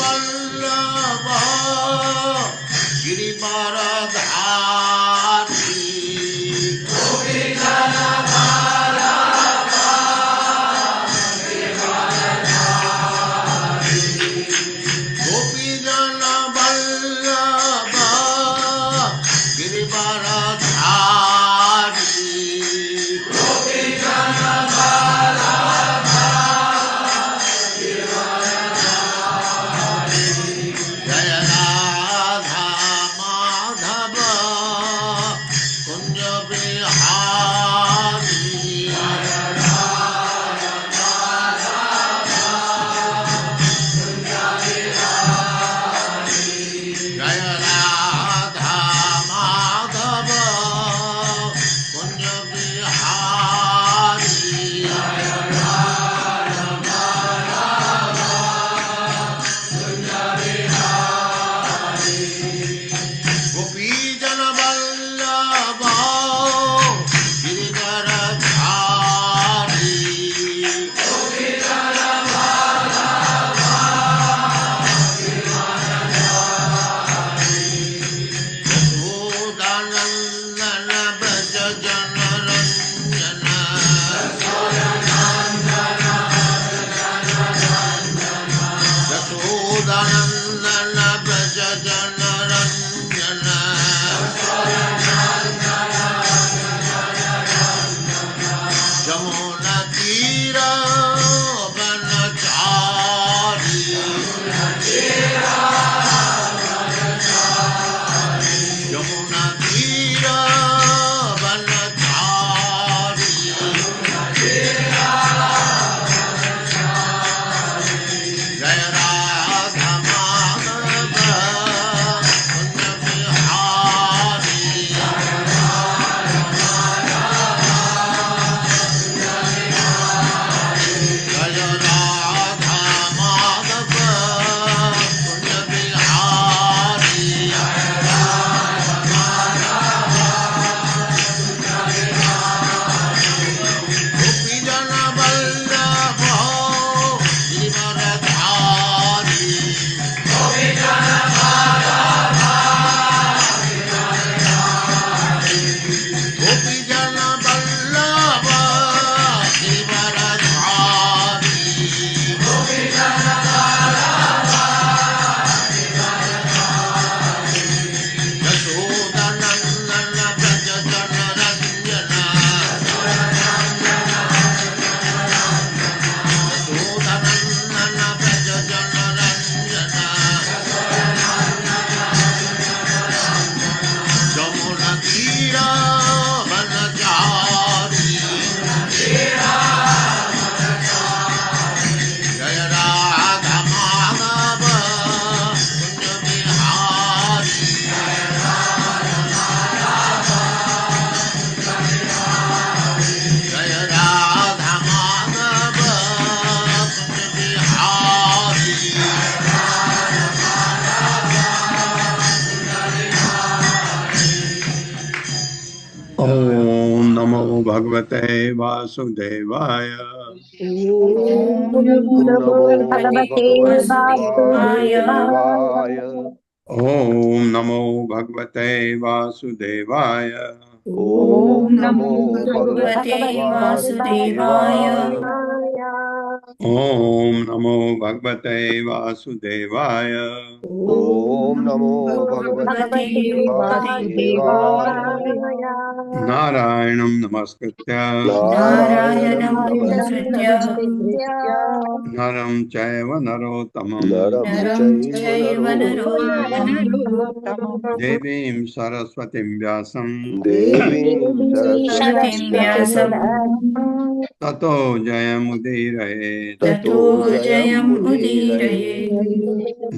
वल्लभ गिरिवरधारी गोपीजन वल्लभ गिरिवरधारी जय राधा माधव कुंज बिहारी जय राधा माधव कुंज बिहारी गोपीजन वल्लभ गिरिवरधारी यशोदानंदन व्रज जनरंजन यशोदानंदन व्रज जनरंजन जमुना तीर वनचारी यमुना तीर वनचारी जय राधा माधव कुंज बिहारी जय राधा माधव कुंज बिहारी गोपीजन वल्लभ गिरिवरधारी गोपीजन वल्लभ गिरिवरधारी यशोदानंदन व्रज जनरंजन यशोदानंदन व्रज जनरंजन जमुना तीर वनचारी जय राधा माधव कुंज बिहारी जय राधा माधव कुंज बिहारी ओम नमो भगवते वासुदेवाय ओम नमो भगवते वासुदेवाय। ओम नमो भगवते वासुदेवाय ओम नमो भगवते वासुदेवाय। ओम नमो भगवते वासुदेवाय ओम नमो भगवते वासुदेवाय। नारायणं नमस्कृत्य नारायणं नमस्कृत्य नरं चैव नरोत्तमं नरं चैव नरोत्तमं देवीं सरस्वतीं व्यासं देवीं सतीं व्यासं ततो जयमुदीरयेत् ततो जयमुदीरये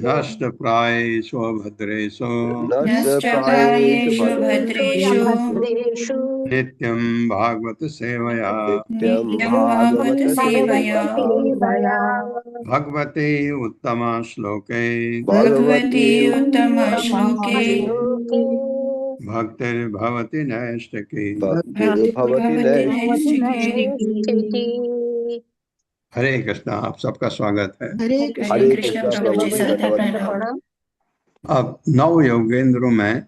नष्टप्रायेषु भद्रेषु नष्टप्रायेषु भद्रेषु नित्यं भागवत सेवया नित्यं नित्यं भागवत सेवया भगवते उत्तमा श्लोके भगवती उत्तमश्लोके भक्तिर्भवति नैष्ठिकी भक्तिर्भवति भक्तिर्भवति नैष्ठिकी। नैष्ठिकी हरे कृष्णा, आप सबका स्वागत है। हरे हरे कृष्ण कृष्णा प्रभु जी, प्रभु जी, सादर नमस्ते। प्रणाम। अब नव योगेंद्र में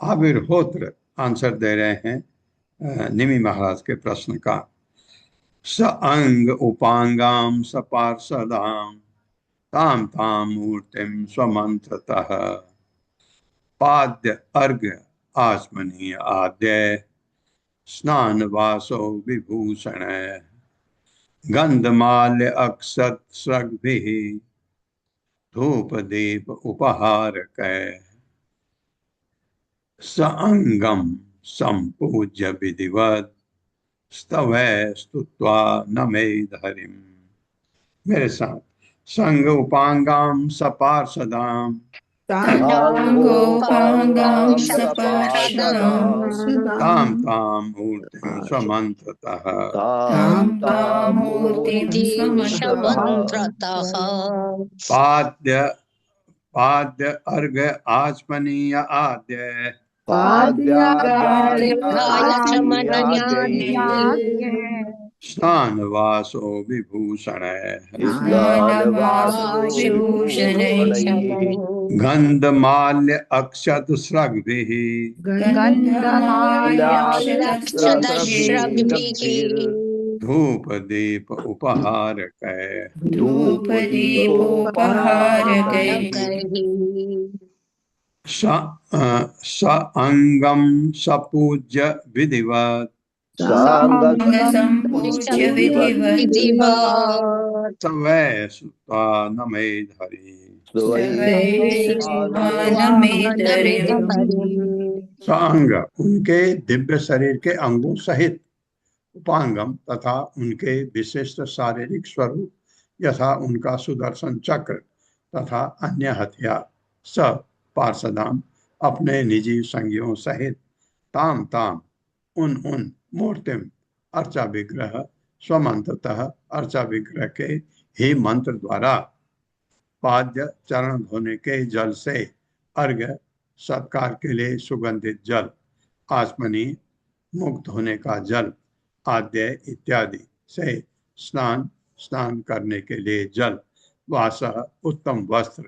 आविर्होत्र आंसर दे रहे हैं निमि महाराज के प्रश्न का। स अंग उपांगाम स पार्षदाम ताम ताम मूर्तिम स्वमंत्रतः पाद्य अर्घ्य आचमनीय आद्य स्नान वासो विभूषण गंधमाल्य अक्षत स्रग्भिः धूप दीप उपहार कै स अंगम संपूज्य विधिवत स्तवै स्तुत्वा नमेद हरिम। मेरे साथ। संग उपांगाम सपार्षदाम सांगोपांगं सपार्षदां सपार्षदां ताम ताम मूर्तिम स्वमंत्रतः तां तां तां तां मूर्तिं मूर्तिं स्वमन्त्रतः स्वमन्त्रतः पाद्य पाद्य अर्घ्य आचमनीय आद्य पाद्याद्याचमनीयाद्यैः स्नान वासो विभूषण स्नानवासो स्नानवासो विभूषणैः विभूषणैः गंधमाल्य अक्षत स्रग्भिः गन्धमाल्याक्षतस्रग्भिः गन्धमाल्याक्षतस्रग्भिः धूप दीप उपहार कै धूपदीपोपहारकैः स अंगम सपूज्य विधिवत संगसम्पूज्य विधिवत् तवै सुता नमेद हरि। सर्वैस्वानमेतरिम्। सांग उनके दिव्य शरीर के अंगों सहित, उपांगम तथा उनके विशिष्ट शारीरिक स्वरूप यथा उनका सुदर्शन चक्र तथा अन्य हथियार, स पार्षदाम अपने निजी संगियों सहित, ताम ताम उन मूर्तिम अर्चा विग्रह स्वमंत्रतः अर्चा विग्रह के ही मंत्र द्वारा पाद्य चरण धोने के जल से, अर्घ्य सत्कार के लिए सुगंधित जल, आचमनी मुक्त होने का जल, आद्य इत्यादि से स्नान करने के लिए जल, वासः उत्तम वस्त्र,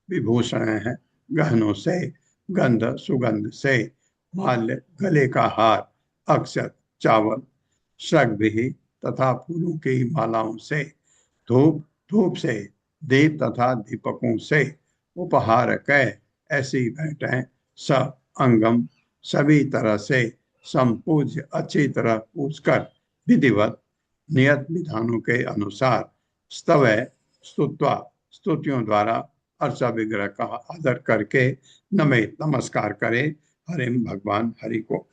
विभूषण है गहनों से, गंध सुगंध से, माल्य गले का हार, अक्षत चावल, श्रग्भिः तथा फूलों की मालाओं से, धूप से, दीप तथा दीपकों से, उपहार कै ऐसी भेंटें, स अंगम सभी तरह से, संपूज्य अच्छी तरह पूजकर, विधिवत नियत विधानों के अनुसार, स्तवै स्तुत्वा स्तुतियों द्वारा अर्चा विग्रह का आदर करके नमे नमस्कार करे हरिम भगवान हरि को।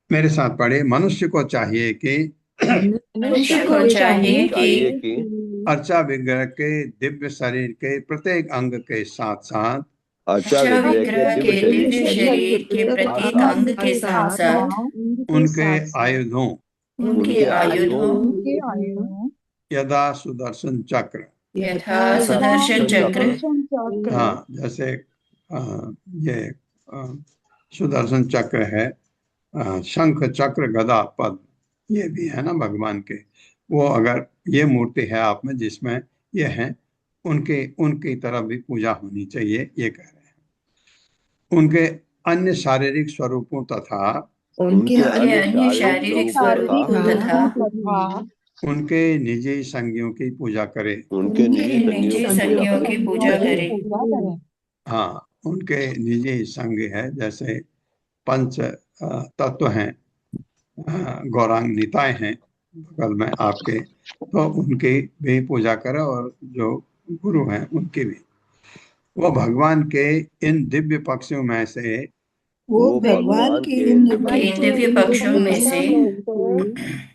मेरे साथ पढ़े। मनुष्य को चाहिए कि अर्चा विग्रह के दिव्य शरीर के प्रत्येक अंग के साथ साथ अर्चा विग्रह के दिव्य शरीर के प्रत्येक अंग के साथ साथ उनके आयुधों यथा सुदर्शन चक्र, हाँ जैसे ये सुदर्शन चक्र है, शंख चक्र गदा पद्म, ये भी है ना भगवान के। वो अगर ये मूर्ति है आप में जिसमें ये है, उनकी तरफ भी पूजा होनी चाहिए, ये कह रहे हैं। उनके अन्य शारीरिक स्वरूपों तथा उनके अन्य शारीरिक स्वरूपों तथा उनके निजी संज्ञों की पूजा करे। उनके निजी संज्ञों की पूजा करें। हाँ, उनके निजी संज्ञ है, जैसे पंच तत्व हैं, गौरांग निताय हैं बगल में आपके, तो उनकी भी पूजा करें, और जो गुरु हैं उनकी भी। वो भगवान के इन दिव्य पक्षों में से, वो भगवान के इन दिव्य पक्षों में से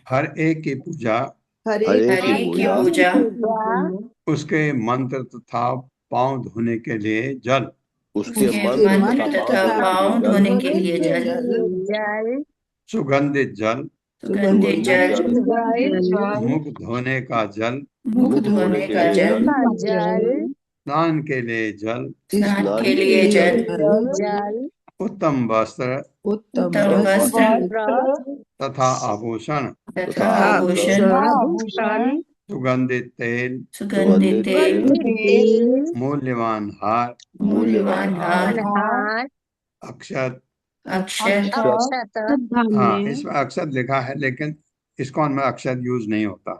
हर एक की पूजा, हर एक की पूजा उसके मंत्र तथा पांव धोने के लिए जल, उसके मंत्र तथा पांव धोने के लिए जल, सुगंधित जल, मुख धोने का जल, स्नान के लिए जल, उत्तम वस्त्र उत्तम उत्तम वस्त्र वस्त्र तथा आभूषण, तथा आभूषण, आभूषण, सुगंधित तेल, सुगंधित तेल, तेल, मूल्यवान हार, मूल्यवान हार, अक्षत। अक्षत, हाँ, इसमें अक्षत लिखा है लेकिन इस्कॉन में अक्षत यूज नहीं होता,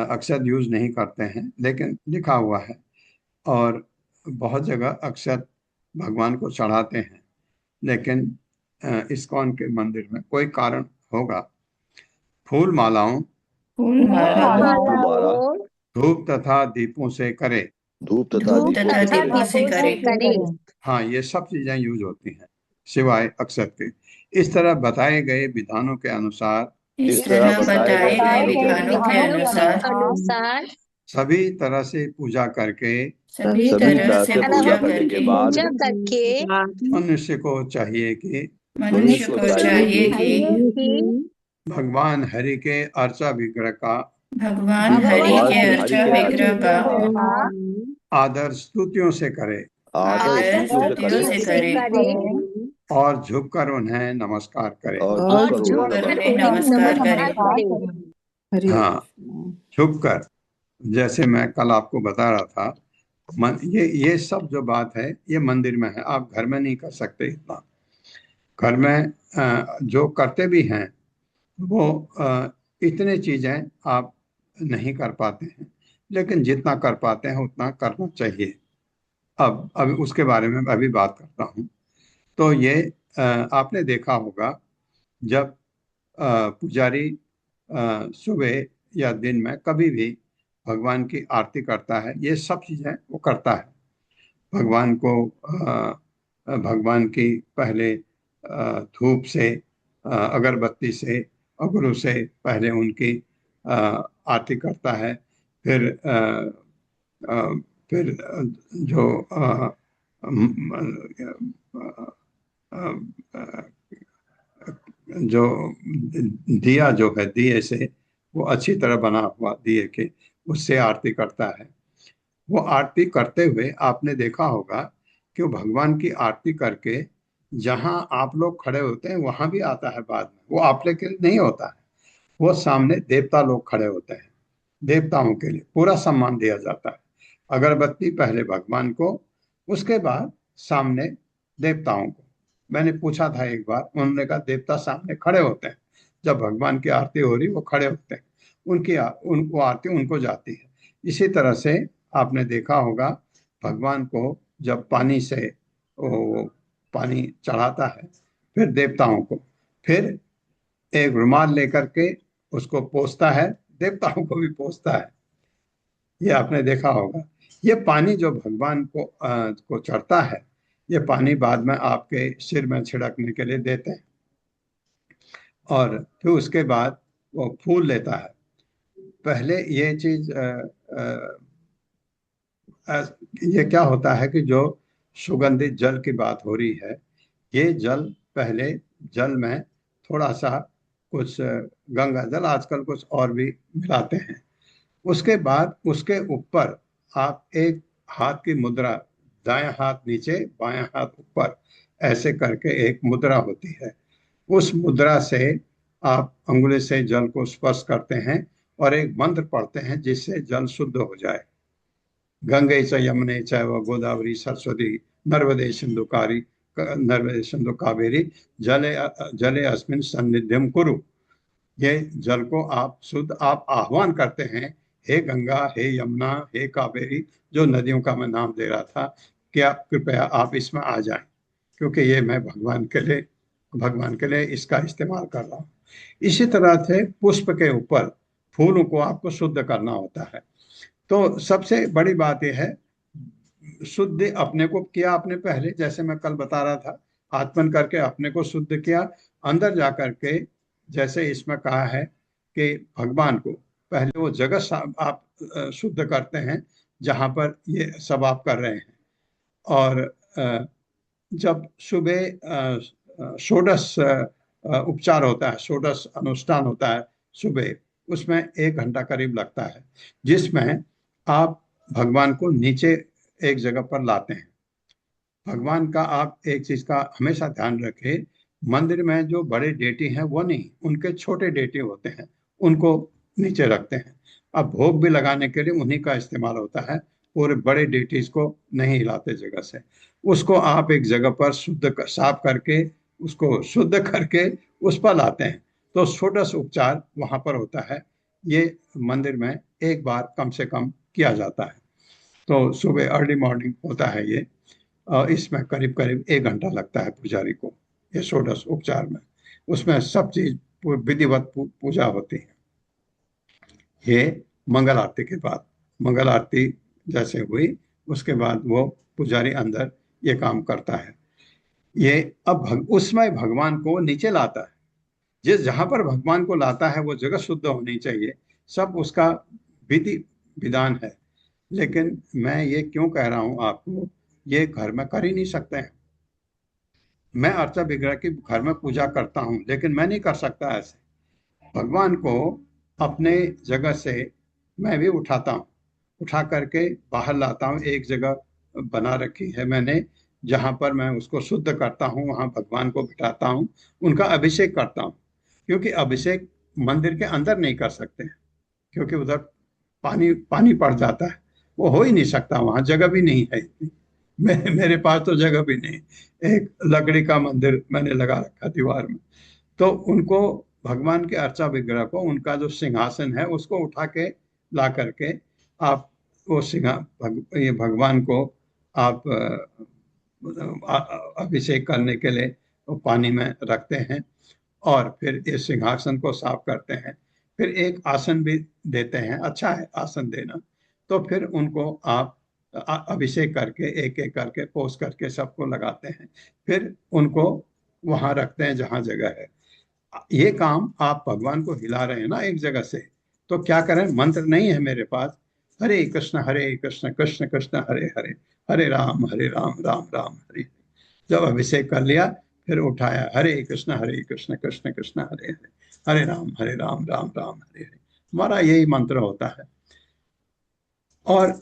अक्षत यूज नहीं करते हैं, लेकिन लिखा हुआ है। और बहुत जगह अक्षत भगवान को चढ़ाते हैं, लेकिन इस्कॉन के मंदिर में कोई कारण होगा। फूल मालाओं, फूल मालाओं, धूप तथा दीपों से करे। धूप तथा धूप दीपों तथा से दीपों करे। से करें। हाँ, ये सब चीजें यूज होती हैं सिवाय अक्षत के। इस तरह बताए गए विधानों के अनुसार इस तरह बताए गए विधानों विधानों के अनुसार सभी तरह से पूजा करके सभी सभी तरह से पूजा करने के करके बाद मनुष्य को चाहिए कि मनुष्य को चाहिए कि भगवान हरि के अर्चा विग्रह का भगवान हरि के अर्चा विग्रह का आदर स्तुतियों से करे आदर स्तुतियों से करे और झुककर उन्हें नमस्कार करे। और झुककर उन्हें नमस्कार करे। हाँ, झुककर, जैसे मैं कल आपको बता रहा था, ये सब जो बात है ये मंदिर में है, आप घर में नहीं कर सकते इतना। घर में जो करते भी हैं वो इतने चीजें आप नहीं कर पाते हैं, लेकिन जितना कर पाते हैं उतना करना चाहिए। अब अभी उसके बारे में अभी बात करता हूँ। तो ये आपने देखा होगा, जब पुजारी सुबह या दिन में कभी भी भगवान की आरती करता है, ये सब चीजें वो करता है। भगवान को भगवान की पहले धूप से, अगरबत्ती से, अगरू से पहले उनकी आरती करता है। फिर फिर जो जो दिया जो है, दिए से, वो अच्छी तरह बना हुआ दिए के, उससे आरती करता है। वो आरती करते हुए आपने देखा होगा कि वो भगवान की आरती करके जहां आप लोग खड़े होते हैं वहां भी आता है बाद में। वो आप के लिए नहीं होता है, वो सामने देवता लोग खड़े होते हैं, देवताओं के लिए पूरा सम्मान दिया जाता है। अगरबत्ती पहले भगवान को, उसके बाद सामने देवताओं को। मैंने पूछा था एक बार, उन्होंने कहा देवता सामने खड़े होते हैं, जब भगवान की आरती हो रही वो खड़े होते हैं, उनको आरती उनको जाती है। इसी तरह से आपने देखा होगा, भगवान को जब पानी से वो पानी चढ़ाता है, फिर देवताओं को, फिर एक रुमाल लेकर के उसको पोंछता है, देवताओं को भी पोंछता है। ये आपने देखा होगा। ये पानी जो भगवान को चढ़ता है, ये पानी बाद में आपके सिर में छिड़कने के लिए देते हैं। और फिर उसके बाद वो फूल लेता है। पहले ये चीज ये क्या होता है कि जो सुगंधित जल की बात हो रही है, ये जल पहले जल में थोड़ा सा कुछ गंगा जल, आजकल कुछ और भी मिलाते हैं। उसके बाद उसके ऊपर आप एक हाथ की मुद्रा, दायां हाथ नीचे बायां हाथ ऊपर, ऐसे करके एक मुद्रा होती है। उस मुद्रा से आप अंगुली से जल को स्पर्श करते हैं और एक मंत्र पढ़ते हैं जिससे जल शुद्ध हो जाए। गंगे च यमुने चैव गोदावरी सरस्वती नर्मदे सिंधु कावेरी जले जले अस्मिन् सन्निध्यम कुरु। ये जल को आप शुद्ध, आप आह्वान करते हैं, हे गंगा, हे यमुना, हे कावेरी, जो नदियों का मैं नाम दे रहा था, क्या कृपया आप इसमें आ जाएं, क्योंकि ये मैं भगवान के लिए इसका इस्तेमाल कर रहा हूँ। इसी तरह से पुष्प के ऊपर फूलों को आपको शुद्ध करना होता है। तो सबसे बड़ी बात यह है, शुद्ध अपने को किया आपने पहले, जैसे मैं कल बता रहा था, आत्मन करके अपने को शुद्ध किया। अंदर जा करके, जैसे इसमें कहा है कि भगवान को पहले वो जगह आप शुद्ध करते हैं जहां पर ये सब आप कर रहे हैं। और जब सुबह षोडश उपचार होता है, षोडश अनुष्ठान होता है सुबह, उसमें 1 घंटा करीब लगता है, जिसमें आप भगवान को नीचे एक जगह पर लाते हैं। भगवान का आप एक चीज का हमेशा ध्यान रखें, मंदिर में जो बड़े डेटी हैं वो नहीं, उनके छोटे डेटी होते हैं, उनको नीचे रखते हैं। अब भोग भी लगाने के लिए उन्हीं का इस्तेमाल होता है, पूरे बड़े डेटीज को नहीं हिलाते जगह से। उसको आप एक जगह पर साफ करके, उसको शुद्ध करके उस पर लाते हैं, तो छोटा सा उपचार वहां पर होता है। ये मंदिर में एक बार कम से कम किया जाता है। तो सुबह अर्ली मॉर्निंग होता है ये। इसमें करीब करीब 1 घंटा लगता है पुजारी को, ये षोडश उपचार में। उसमें सब चीज विधिवत पूजा होती है। ये मंगल आरती के बाद, मंगल आरती जैसे हुई उसके बाद वो पुजारी अंदर ये काम करता है। ये अब उसमें भगवान को नीचे लाता है। जिस जहां पर भगवान को लाता है वो जगह शुद्ध होनी चाहिए, सब उसका विधि विधान है। लेकिन मैं ये क्यों कह रहा हूं आपको, ये घर में कर ही नहीं सकते हैं। मैं अर्चा विग्रह की घर में पूजा करता हूँ, लेकिन मैं नहीं कर सकता ऐसे। भगवान को अपने जगह से मैं भी उठाता हूँ, उठा करके बाहर लाता हूँ। एक जगह बना रखी है मैंने, जहां पर मैं उसको शुद्ध करता हूँ, वहां भगवान को बिठाता हूँ, उनका अभिषेक करता हूँ। क्योंकि अभिषेक मंदिर के अंदर नहीं कर सकते हैं, क्योंकि उधर पानी पानी पड़ जाता है, वो हो ही नहीं सकता, वहां जगह भी नहीं है इतनी। मेरे पास तो जगह भी नहीं। एक लकड़ी का मंदिर मैंने लगा रखा दीवार में। तो उनको, भगवान के अर्चा विग्रह को, उनका जो सिंहासन है उसको उठा के ला करके आप वो ये भगवान को आप अभिषेक करने के लिए वो पानी में रखते हैं, और फिर इस सिंहासन को साफ करते हैं। फिर एक आसन भी देते हैं, अच्छा है आसन देना। तो फिर उनको आप अभिषेक करके एक एक करके पोस करके सबको लगाते हैं, फिर उनको वहां रखते हैं जहां जगह है। ये काम आप भगवान को हिला रहे हैं ना एक जगह से, तो क्या करें, मंत्र नहीं है मेरे पास, हरे कृष्ण कृष्ण कृष्ण हरे हरे, हरे राम राम राम हरे हरे। जब अभिषेक कर लिया, फिर उठाया, हरे कृष्ण कृष्ण कृष्ण हरे हरे, हरे राम राम राम हरे हरे। हमारा यही मंत्र होता है। और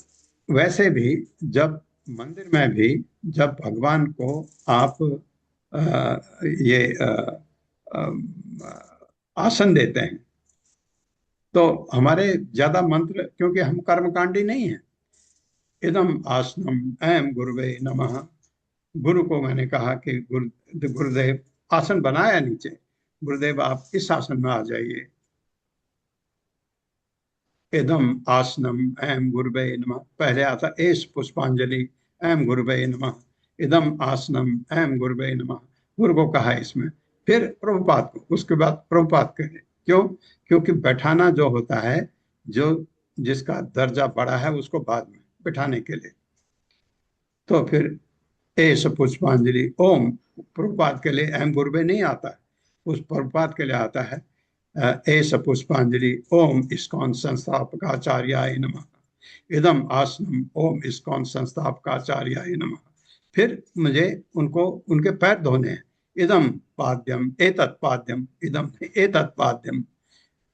वैसे भी जब मंदिर में भी जब भगवान को आप ये आसन देते हैं, तो हमारे ज्यादा मंत्र, क्योंकि हम कर्मकांडी नहीं है। इदम आसनम एम गुरुवे नमः, गुरु को मैंने कहा कि गुरुदेव आसन बनाया नीचे, गुरुदेव आप इस आसन में आ जाइए। इदम आसनम एम गुरुवे नमः, पहले आता एस पुष्पांजलि एम गुरुवे नमः, इदम आसनम एम गुरुवे नमः, गुरु को कहा इसमें। फिर प्रभुपाद को, उसके बाद प्रभुपाद कहे। क्यों? क्योंकि बैठाना जो होता है, जो जिसका दर्जा बड़ा है उसको बाद में बैठाने के लिए। तो फिर एस पुष्पांजलि ओम, प्रभुपाद के लिए एम गुरुवे नहीं आता है, उस प्रभुपाद के लिए आता है एस पुष्पांजलि ओम इस्कॉन संस्थापकाचार्याय नमः, इदम आसनम ओम इस्कॉन संस्थापकाचार्याय नमः। फिर मुझे उनको उनके पैर धोने हैं। इदम पाद्यम एतत् पाद्यम, इदम एतत् पाद्यम,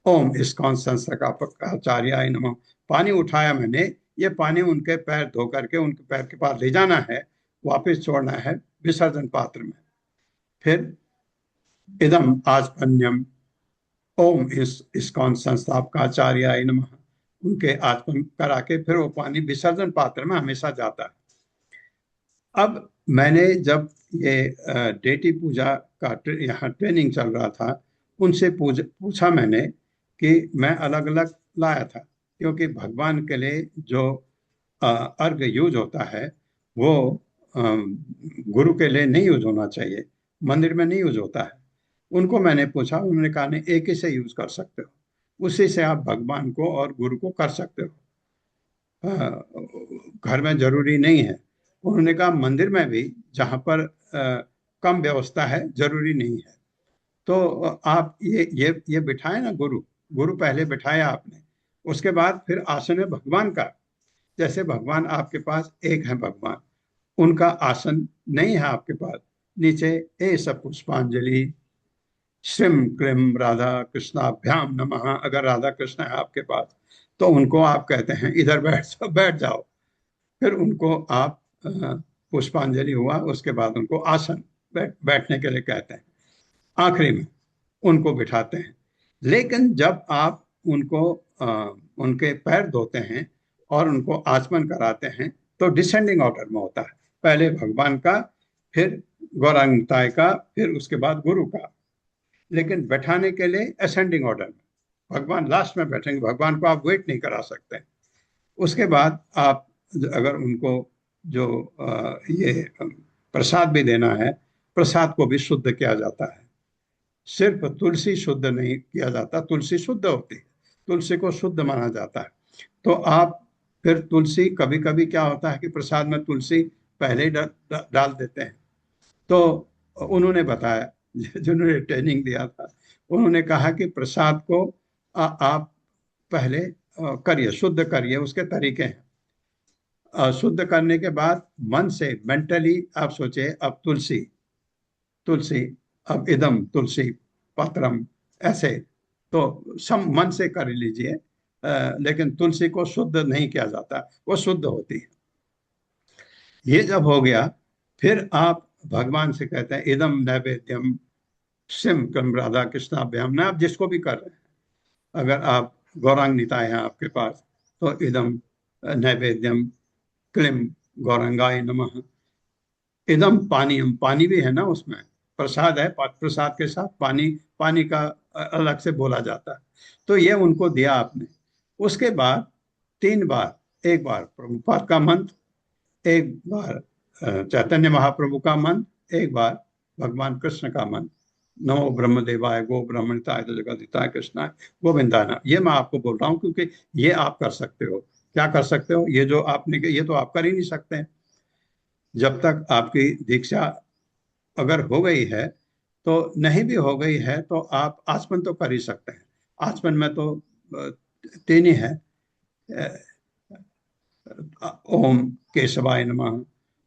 ओम इस्कॉन संस्थापकाचार्याय नमः। पानी उठाया मैंने, ये पानी उनके पैर धो करके उनके पैर के पास ले जाना है, वापस छोड़ना है विसर्जन पात्र में। फिर इदम आचमन्यम ओम इस्कॉन संस्थापकाचार्याय नमः, उनके आचमन करा के फिर वो पानी विसर्जन पात्र में हमेशा जाता है। अब मैंने जब ये डेटी पूजा का यहाँ ट्रेनिंग चल रहा था, उनसे पूछा मैंने कि मैं अलग अलग लाया था, क्योंकि भगवान के लिए जो अर्घ यूज होता है वो गुरु के लिए नहीं यूज होना चाहिए, मंदिर में नहीं यूज होता है। उनको मैंने पूछा, उन्होंने कहा नहीं, एक ही से यूज कर सकते हो, उसी से आप भगवान को और गुरु को कर सकते हो, घर में जरूरी नहीं है। उन्होंने कहा मंदिर में भी जहाँ पर कम व्यवस्था है जरूरी नहीं है। तो आप ये बिठाए ना, गुरु गुरु पहले बिठाया आपने, उसके बाद फिर आसन है भगवान का। जैसे भगवान आपके पास एक है भगवान, उनका आसन नहीं है आपके पास, नीचे ए सब पुष्पांजलि श्रीम क्लीम राधा कृष्णाभ्याम नमः, अगर राधा कृष्ण है आपके पास तो उनको आप कहते हैं इधर बैठ जाओ, बैठ जाओ। फिर उनको आप पुष्पांजलि हुआ, उसके बाद उनको आसन बैठने के लिए कहते हैं, आखिरी में उनको बिठाते हैं। लेकिन जब आप उनको उनके पैर धोते हैं और उनको आचमन कराते हैं तो डिसेंडिंग ऑर्डर में होता है, पहले भगवान का, फिर गौरांग निताय का, फिर उसके बाद गुरु का। लेकिन बैठाने के लिए असेंडिंग ऑर्डर में, भगवान लास्ट में बैठेंगे, भगवान को आप वेट नहीं करा सकते। उसके बाद आप अगर उनको जो ये प्रसाद भी देना है, प्रसाद को भी शुद्ध किया जाता है। सिर्फ तुलसी शुद्ध नहीं किया जाता, तुलसी शुद्ध होती है, तुलसी को शुद्ध माना जाता है। तो आप फिर तुलसी, कभी कभी क्या होता है कि प्रसाद में तुलसी पहले ही डाल देते हैं। तो उन्होंने बताया, जिन्होंने ट्रेनिंग दिया था, उन्होंने कहा कि प्रसाद को आप पहले करिए, शुद्ध करिए, उसके तरीके हैं। शुद्ध करने के बाद मन से, मेंटली आप सोचे अब तुलसी, तुलसी, अब इदम तुलसी पत्रम, ऐसे तो सब मन से कर लीजिए। लेकिन तुलसी को शुद्ध नहीं किया जाता, वो शुद्ध होती है। ये जब हो गया, फिर आप भगवान से कहते हैं इदम नैवेद्यम सिम कम राधा कृष्णाभ्याम, ना आप जिसको भी कर रहे हैं, अगर आप गौरांग निताय हैं आपके पास तो इदम नैवेद्यम क्लिम गौरंगाय नमः। इदम पानीयम, पानी भी है ना उसमें, प्रसाद है, प्रसाद के साथ पानी, पानी का अलग से बोला जाता है। तो ये उनको दिया आपने। उसके बाद 3 बार, एक बार प्रभुपाद का मंत्र, एक बार चैतन्य महाप्रभु का मंत्र, एक बार भगवान कृष्ण का मंत्र, नमो ब्रह्मदेवाय गो ब्रह्मणिताय जगदिताय कृष्णाय गोविंदाय। ये मैं आपको बोल रहा हूँ क्योंकि ये आप कर सकते हो। क्या कर सकते हो? ये जो आपने, ये तो आप कर ही नहीं सकते हैं। जब तक आपकी दीक्षा अगर हो गई है, तो नहीं भी हो गई है तो आप आचमन तो कर ही सकते हैं। आचमन में तो 3 ही है, ओम केशवाय नमः,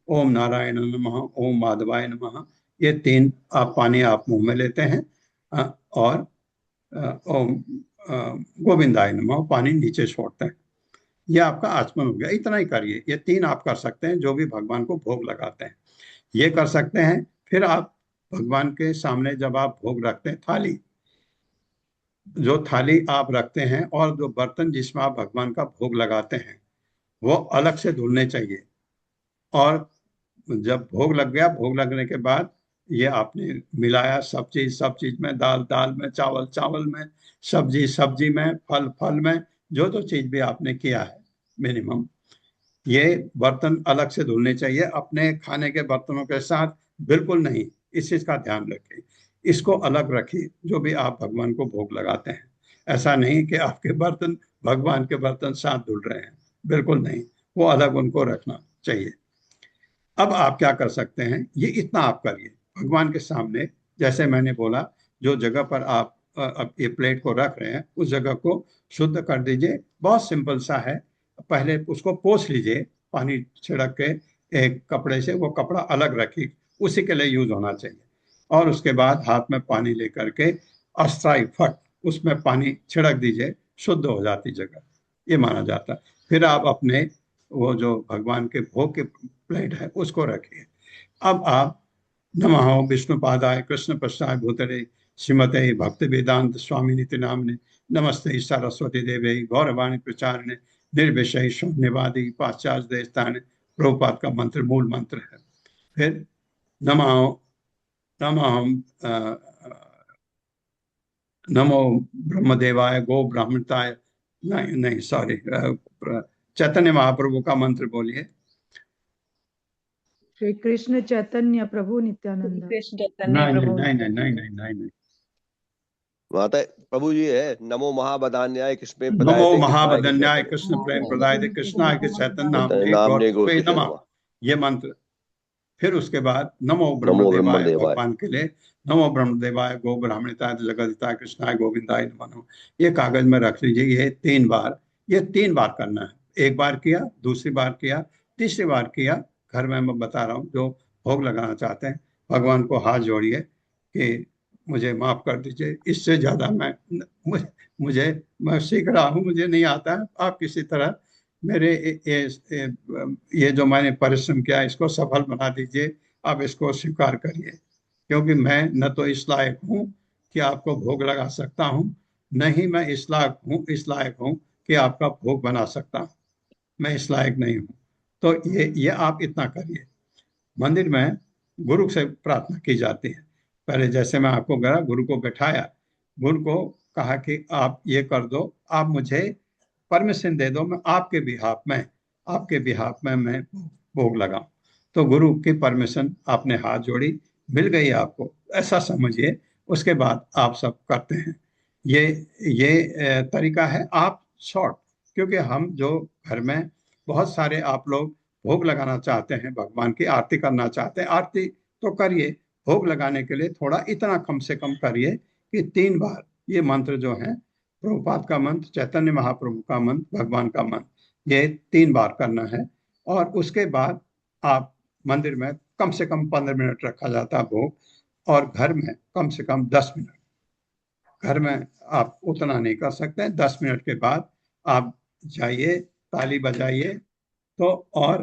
ओम नारायण नमः, ओम माधवाय नमः। ये 3 आप पानी आप मुंह में लेते हैं, और ओम गोविंदाय नमः पानी नीचे छोड़ते हैं। ये आपका आचमन हो गया। इतना ही करिए, ये 3 आप कर सकते हैं जो भी भगवान को भोग लगाते हैं, ये कर सकते हैं। फिर आप भगवान के सामने जब आप भोग रखते हैं, थाली, जो थाली आप रखते हैं और जो बर्तन जिसमें आप भगवान का भोग लगाते हैं, वो अलग से धुलने चाहिए। और जब भोग लग गया, भोग लगने के बाद ये आपने मिलाया सब चीज में, दाल दाल में, चावल चावल में, सब्जी सब्जी में, फल फल में, जो जो चीज भी आपने किया है मिनिमम, ये बर्तन अलग से धुलने चाहिए। अपने खाने के बर्तनों के साथ बिल्कुल नहीं, इस चीज का ध्यान रखिए, इसको अलग रखिए जो भी आप भगवान को भोग लगाते हैं। ऐसा नहीं कि आपके बर्तन भगवान के बर्तन साथ धुल रहे हैं, बिल्कुल नहीं, वो अलग उनको रखना चाहिए। अब आप क्या कर सकते हैं, ये इतना आप करिए भगवान के सामने। जैसे मैंने बोला, जो जगह पर आप अब ये प्लेट को रख रहे हैं, उस जगह को शुद्ध कर दीजिए। बहुत सिंपल सा है, पहले उसको पोंछ लीजिए पानी छिड़क के एक कपड़े से, वो कपड़ा अलग रखिए, उसी के लिए यूज होना चाहिए। और उसके बाद हाथ में पानी लेकर के अस्थाई फट उसमें पानी छिड़क दीजिए, शुद्ध हो जाती जगह, ये माना जाता है। फिर आप अपने वो जो भगवान के भोग के प्लेट है उसको रखिए। अब आप नमः विष्णुपादाय कृष्ण पश्चाय भूतले श्रीमते भक्ति वेदांत स्वामी निति नामने नमस्ते सरस्वती देवे गौरवाणी प्रचारणे निर्विषय शून्यवादी पाश्चात्य देशताने। प्रभुपाद का मंत्र मूल मंत्र है। फिर नमः नमः नमो ब्रह्मदेवाय गो ब्राह्मणताय, नहीं नहीं सॉरी, चैतन्य महाप्रभु का मंत्र बोलिए। श्री कृष्ण चैतन्य प्रभु नित्यानंद। नहीं नहीं नहीं नहीं नहीं नहीं नहीं, माता प्रभु जी है, नमो महाबदान्याय कृष्ण नमो महाबदन्याय कृष्ण प्रेम प्रदाय कृष्णाय के चैतन्य नामने गौरवे नमः, ये मंत्र। फिर उसके बाद नमो ब्रह्मदेवाय, भगवान के लिए नमो ब्रह्मदेवाय गो ब्राह्मणिताय जगदिताय कृष्णाय गोविंदाय नमः, ये कागज में रख लीजिए। ये 3 बार, ये 3 बार करना है। एक बार किया, दूसरी बार किया, तीसरी बार किया, घर में मैं बता रहा हूँ, जो भोग लगाना चाहते हैं भगवान को हाथ जोड़िए कि मुझे माफ कर दीजिए, इससे ज्यादा मैं सीख रहा हूँ, मुझे नहीं आता है, आप किसी तरह मेरे ये जो मैंने परिश्रम किया इसको सफल बना दीजिए, आप इसको स्वीकार करिए, क्योंकि मैं न तो इस लायक हूँ कि आपको भोग लगा सकता हूँ, न ही मैं इस लायक हूँ कि आपका भोग बना सकता हूँ। मैं इस लायक नहीं हूँ। तो ये आप इतना करिए। मंदिर में गुरु से प्रार्थना की जाती है। पहले जैसे मैं आपको गया, गुरु को बैठाया, गुरु को कहा कि आप ये कर दो, आप मुझे परमिशन दे दो, मैं आपके बिहाफ में मैं भोग लगाऊं। तो गुरु की परमिशन आपने हाथ जोड़ी, मिल गई आपको, ऐसा समझिए। उसके बाद आप सब करते हैं। ये तरीका है। आप शॉर्ट, क्योंकि हम जो घर में बहुत सारे आप लोग भोग लगाना चाहते हैं, भगवान की आरती करना चाहते हैं, आरती तो करिए, भोग लगाने के लिए थोड़ा इतना कम से कम करिए कि 3 बार ये मंत्र जो है, प्रभुपाद का मंत्र, चैतन्य महाप्रभु का मंत्र, भगवान का मंत्र, ये 3 बार करना है। और उसके बाद आप मंदिर में कम से कम 15 मिनट रखा जाता है भोग, और घर में कम से कम 10 मिनट। घर में आप उतना नहीं कर सकते, 10 मिनट के बाद आप जाइए, ताली बजाइए। तो और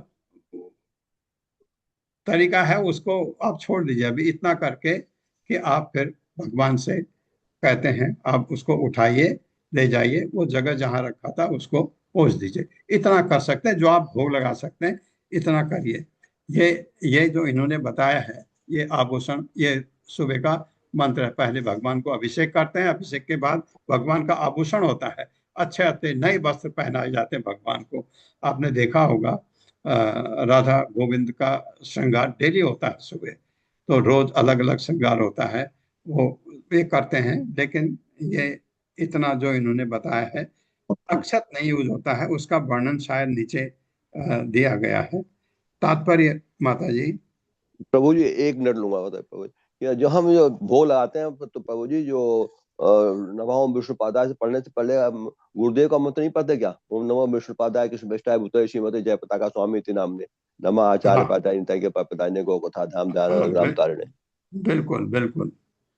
तरीका है, उसको आप छोड़ दीजिए अभी इतना करके कि आप फिर भगवान से कहते हैं, आप उसको उठाइए, ले जाइए, वो जगह जहां रखा था उसको पोंछ दीजिए। इतना कर सकते हैं, जो आप भोग लगा सकते हैं इतना करिए। ये जो इन्होंने बताया है, ये आभूषण, ये सुबह का मंत्र है। पहले भगवान को अभिषेक करते हैं, अभिषेक के बाद भगवान का आभूषण होता है, अच्छे अच्छे नए वस्त्र पहनाए जाते हैं भगवान को। आपने देखा होगा राधा गोविंद का श्रृंगार डेली होता है सुबह, तो रोज अलग अलग श्रृंगार होता है, वो ये करते हैं। लेकिन ये इतना जो इन्होंने बताया है, अक्षत नहीं यूज होता है, उसका वर्णन शायद नीचे दिया गया है। तात्पर्य माता जी। प्रभु जी 1 मिनट लूंगा, बताए प्रभु जी। जो हम जो भोग लगाते हैं तो प्रभु जी जो नमो विष्णुपादाय से पढ़ने से पहले हम गुरुदेव का मंत्र नहीं पढ़ते क्या? ओम नमो विष्णुपादाय कृष्ण विष्टाय भूताय श्रीमते जय पताका स्वामी इति नामने नमः आचार्य हाँ पादाय निताय के पदाय गो कथा धाम हाँ, राम तारिणे। बिल्कुल बिल्कुल।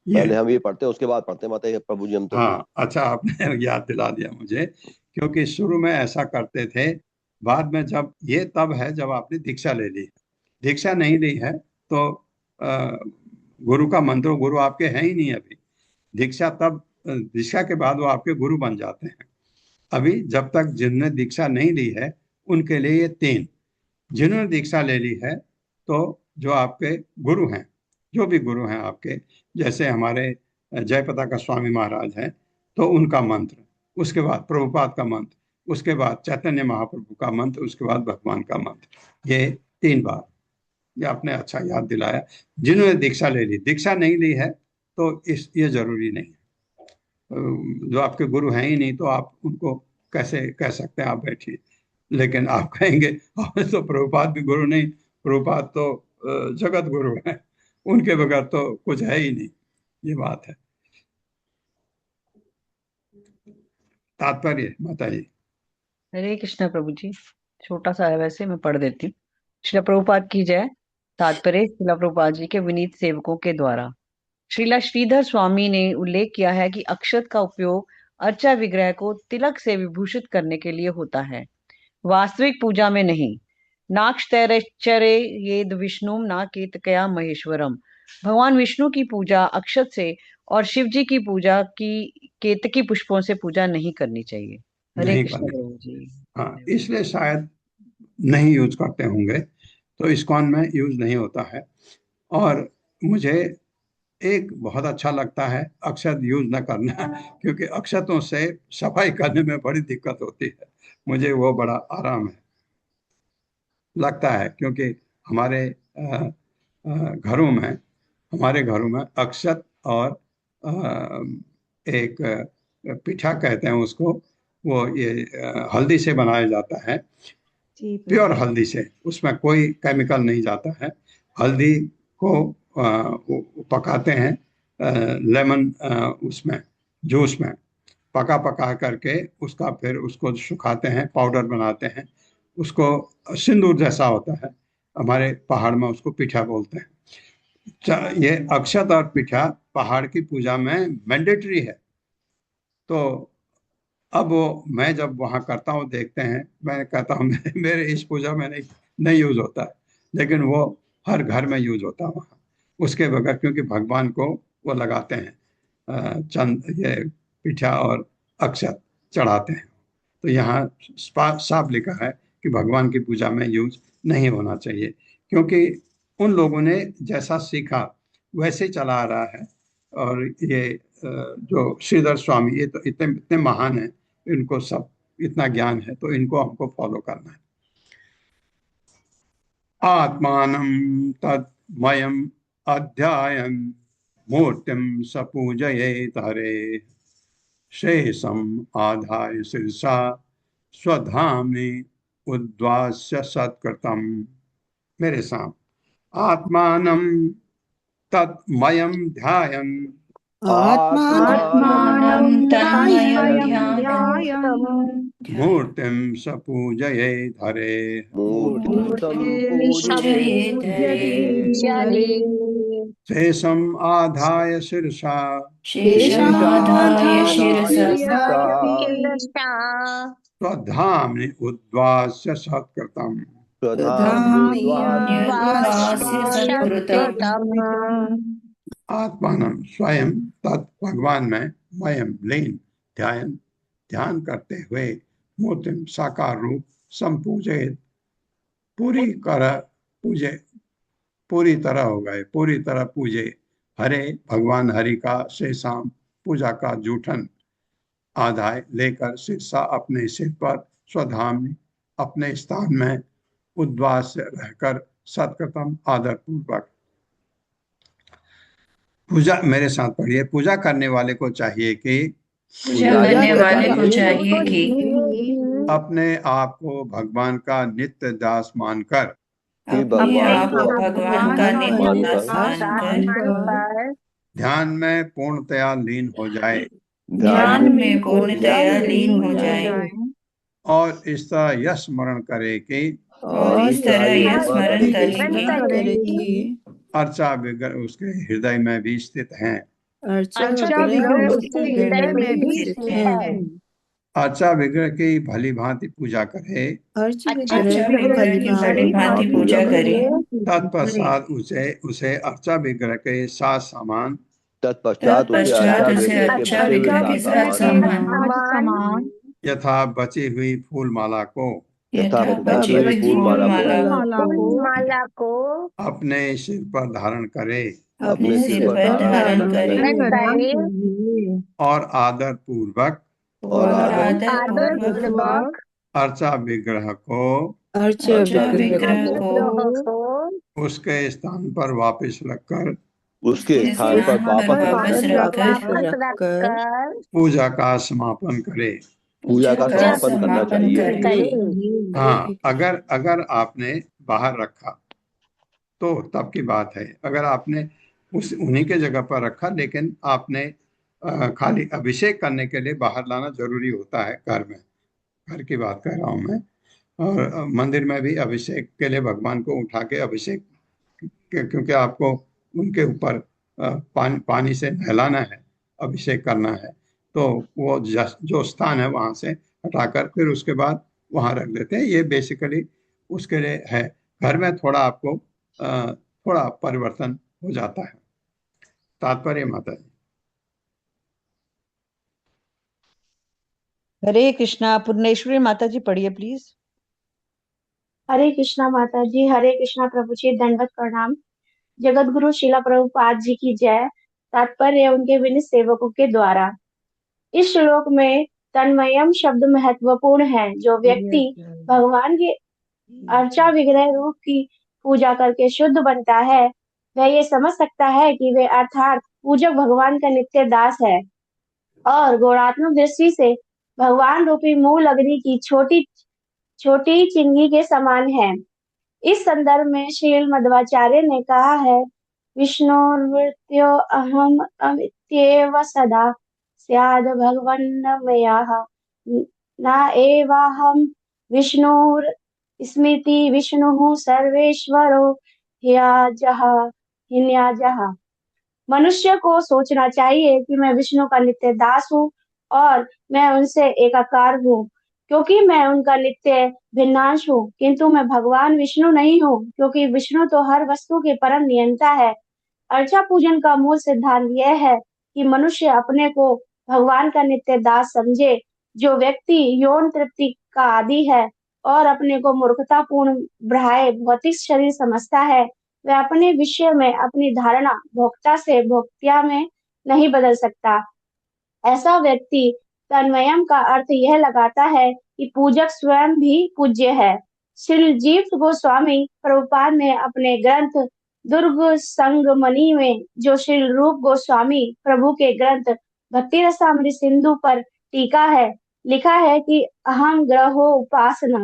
ये पहले हम ये पढ़ते हैं, उसके बाद पढ़ते हैं माता ये प्रभु जी हम तो। हाँ, अच्छा आपने याद दिला दिया मुझे, क्योंकि शुरू में ऐसा करते थे। बाद में जब ये तब है जब आपने दीक्षा ले ली। दीक्षा नहीं ली है तो गुरु का मंत्र, गुरु आपके हैं ही नहीं अभी। दीक्षा तब, दीक्षा के बाद वो आपके गुरु बन जाते हैं। अभी जब तक जिन्होंने दीक्षा नहीं ली है उनके लिए ये 3। जिन्होंने दीक्षा ले ली है, तो जो आपके गुरु हैं, जो भी गुरु हैं आपके, जैसे हमारे जयपताका का स्वामी महाराज हैं, तो उनका मंत्र, उसके बाद प्रभुपाद का मंत्र, उसके बाद चैतन्य महाप्रभु का मंत्र, उसके बाद भगवान का मंत्र, ये 3 बार। ये आपने अच्छा याद दिलाया। जिन्होंने दीक्षा ले ली, दीक्षा नहीं ली है तो ये जरूरी नहीं है। जो आपके गुरु हैं ही नहीं तो आप उनको कैसे कह सकते हैं आप बैठिए। लेकिन आप कहेंगे हमें तो प्रभुपाद भी गुरु नहीं, प्रभुपाद तो जगत गुरु है, उनके बगैर तो कुछ है ही नहीं। ये बात है। तात्पर्य माता जी। हरे कृष्णा प्रभु जी। छोटा सा है वैसे, मैं पढ़ देती हूँ। श्रीला प्रभुपाद की जय। तात्पर्य श्रीला प्रभुपाद जी के विनीत सेवकों के द्वारा। श्रीला श्रीधर स्वामी ने उल्लेख किया है कि अक्षत का उपयोग अर्चा विग्रह को तिलक से विभूषित करने के लिए होता है, वास्तविक पूजा में नहीं। नाक्षतैरचरे येद विष्णु ना केतकया महेश्वरम। भगवान विष्णु की पूजा अक्षत से और शिव जी की पूजा की केतकी पुष्पों से पूजा नहीं करनी चाहिए। हरे नहीं कृष्ण करनी। प्रभु जी। हाँ, इसलिए शायद नहीं यूज करते होंगे, तो इस्कॉन में यूज नहीं होता है। और मुझे एक बहुत अच्छा लगता है अक्षत यूज न करना, क्योंकि अक्षतों से सफाई करने में बड़ी दिक्कत होती है। मुझे वो बड़ा आराम है लगता है, क्योंकि हमारे घरों में, अक्षत और एक पिठा कहते हैं उसको, वो ये हल्दी से बनाया जाता है, प्योर हल्दी से, उसमें कोई केमिकल नहीं जाता है। हल्दी को वो पकाते हैं लेमन उसमें, जूस में पका पका करके, उसका फिर उसको सुखाते हैं, पाउडर बनाते हैं। उसको सिंदूर जैसा होता है, हमारे पहाड़ में उसको पिठा बोलते हैं। ये अक्षत और पिठा पहाड़ की पूजा में मैंडेटरी है। तो अब वो मैं जब वहाँ करता हूँ देखते हैं, मैं कहता हूँ मेरे इस पूजा में नहीं यूज होता है, लेकिन वो हर घर में यूज होता है वहाँ उसके बगैर, क्योंकि भगवान को वो लगाते हैं चंद ये पिठा और अक्षत चढ़ाते हैं। तो यहाँ साफ लिखा है कि भगवान की पूजा में यूज नहीं होना चाहिए, क्योंकि उन लोगों ने जैसा सीखा वैसे चला आ रहा है। और ये जो श्रीधर स्वामी, ये तो इतने इतने महान हैं, इनको सब इतना ज्ञान है, तो इनको हमको फॉलो करना है। आत्मानं तद्मयम् अध्यायन् मूर्तिं स पूजयेत् हरे शेषम् आधाय शीर्षा स्वधाम्नि उद्वास्य सत्कृतम्। मेरे साथ, आत्मानं तत्मयं ध्यायन् आत्मानं तन्मयं ध्यानं मूर्तिं स पूजयेत् हरे मूर्तिं पूजयेत् हरे शेषम् आधाय शीर्षा शेषमाधाय शिरसा स्वधाम्नि उद्वास्य सत्कृतम्। उद्वास्य सत्कृतम्। आत्मानं स्वयं तत् भगवान में मयम लीन ध्यान करते हुए मूर्तिम साकार रूप संपूजित पूरी तरह हो गए, पूरी तरह पूजे हरे भगवान हरि का शेषाम पूजा का जूठन आधाय लेकर शीर्षा अपने सिर पर स्वधाम में अपने स्थान में उद्वास रहकर सत्कृतम आदर पूर्वक पूजा। मेरे साथ पढ़िए। पूजा करने वाले को चाहिए कि अपने आप को भगवान का नित्य दास मानकर अपने आप को भगवान का नित्य दास मानकर ध्यान में पूर्णतया लीन हो जाए ध्यान में पूर्णतया लीन हो जाए और इस तरह यह स्मरण करे कि अर्चा विग्रह उसके हृदय में भी स्थित हैं। अर्चा विग्रह की भली भांति पूजा करे, तत्पश्चात उसे अर्चा विग्रह के साथ समान तत्पश्चात उसे अर्चा विग्रह के साथ समान यथा बची हुई फूल माला को अपने सिर पर धारण करे और आदर पूर्वक अर्चा विग्रह को उसके स्थान पर वापस रखकर पूजा का समापन करे। पूजा का समापन करना चाहिए। हाँ, अगर आपने बाहर रखा तो तब की बात है। अगर आपने उन्हीं के जगह पर रखा, लेकिन आपने खाली अभिषेक करने के लिए बाहर लाना जरूरी होता है। घर की बात कर रहा हूँ मैं। और मंदिर में भी अभिषेक के लिए भगवान को उठा के अभिषेक, क्योंकि आपको उनके ऊपर पानी से नहलाना है, अभिषेक करना है, तो वो जो स्थान है वहां से हटाकर फिर उसके बाद वहां रख देते हैं। ये बेसिकली उसके लिए है। घर में थोड़ा आपको थोड़ा परिवर्तन हो जाता है। तात्पर्य माता जी। हरे कृष्णा। पूर्णेश्वरी माता जी पढ़िए प्लीज। हरे कृष्णा माता जी। हरे कृष्णा प्रभु जी। दंडवत प्रणाम। जगत गुरु शिला प्रभुपाद जी की जय। तात्पर्य उनके विनीत सेवकों के द्वारा। इस श्लोक में तन्मयम शब्द महत्वपूर्ण है। जो व्यक्ति भगवान के अर्चा विग्रह रूप की पूजा करके शुद्ध बनता है, वह ये समझ सकता है कि वे अर्थात पूजक भगवान का नित्य दास है और गुणात्मक दृष्टि से भगवान रूपी मूल अग्नि की छोटी छोटी चिंगी के समान है। इस संदर्भ में श्रील मध्वाचार्य ने कहा है, विष्णुर्वृत्यो अहम अमित्येव सदा स्याद भगवन्नमयाः न एवाहम विष्णुर स्मृति विष्णु सर्वेश्वरो ह्याजः। मनुष्य को सोचना चाहिए कि मैं विष्णु का नित्य दास हूँ और मैं उनसे एकाकार हूँ, क्योंकि मैं उनका नित्य भिन्नांश हूँ। किंतु मैं भगवान विष्णु नहीं हूँ, क्योंकि विष्णु तो हर वस्तु के परम नियंता है। अर्चा पूजन का मूल सिद्धांत यह है कि मनुष्य अपने को भगवान का नित्य दास समझे। जो व्यक्ति यौन तृप्ति का आदी है और अपने को मूर्खतापूर्ण ब्राह्य भौतिक शरीर समझता है, वह अपने विषय में अपनी धारणा भोक्ता से भोक्त्या में नहीं बदल सकता। ऐसा व्यक्ति तन्मयम का अर्थ यह लगाता है कि पूजक स्वयं भी पूज्य है। श्री जीव गोस्वामी प्रभुपाद ने अपने ग्रंथ दुर्ग संगमणि में, जो श्री रूप गोस्वामी प्रभु के ग्रंथ भक्ति रसामृत सिंधु पर टीका है, लिखा है कि अहम ग्रहो उपासना,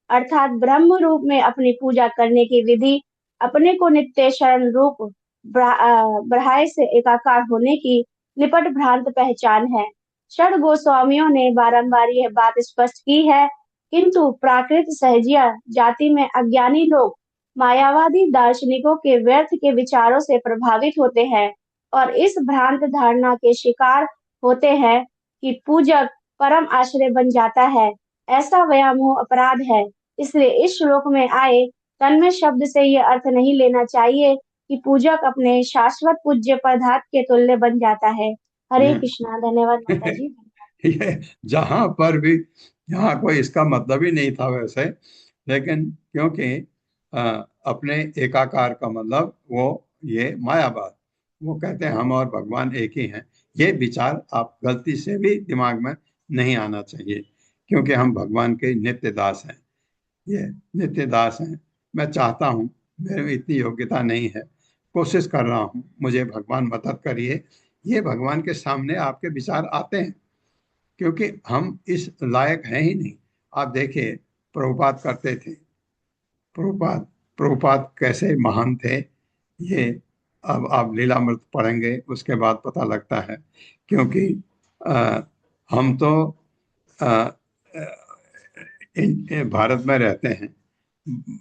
अर्थात ब्रह्म रूप में अपनी पूजा करने की विधि अपने को नित्य शरण रूप ब्राह्य से एकाकार होने की निपट भ्रांत पहचान है। षड गोस्वामियों ने बारंबार यह बात स्पष्ट की है, किंतु प्राकृत सहजिया जाति में अज्ञानी लोग मायावादी दार्शनिकों के व्यर्थ के विचारों से प्रभावित होते हैं और इस भ्रांत धारणा के शिकार होते हैं कि पूजक परम आश्रय बन जाता है। ऐसा व्यामोह अपराध है। इसलिए इस श्लोक में आए तन्मय शब्द से यह अर्थ नहीं लेना चाहिए कि पूजक अपने शाश्वत पूज्य पदार्थ के तुल्य बन जाता है। हरे कृष्णा। धन्यवाद माता जी। ये जहां पर भी, यहाँ कोई इसका मतलब ही नहीं था वैसे, लेकिन क्योंकि अपने एकाकार का मतलब वो ये मायावाद, वो कहते हैं हम और भगवान एक ही हैं। ये विचार आप गलती से भी दिमाग में नहीं आना चाहिए, क्योंकि हम भगवान के नित्य दास हैं। ये नित्य दास हैं। मैं चाहता हूँ, मेरे में इतनी योग्यता नहीं है, कोशिश कर रहा हूँ, मुझे भगवान मदद करिए, ये भगवान के सामने आपके विचार आते हैं, क्योंकि हम इस लायक हैं ही नहीं। आप देखिए, प्रभुपाद करते थे, प्रभुपाद प्रभुपाद कैसे महान थे, ये अब आप लीलामृत पढ़ेंगे उसके बाद पता लगता है। क्योंकि हम तो भारत में रहते हैं,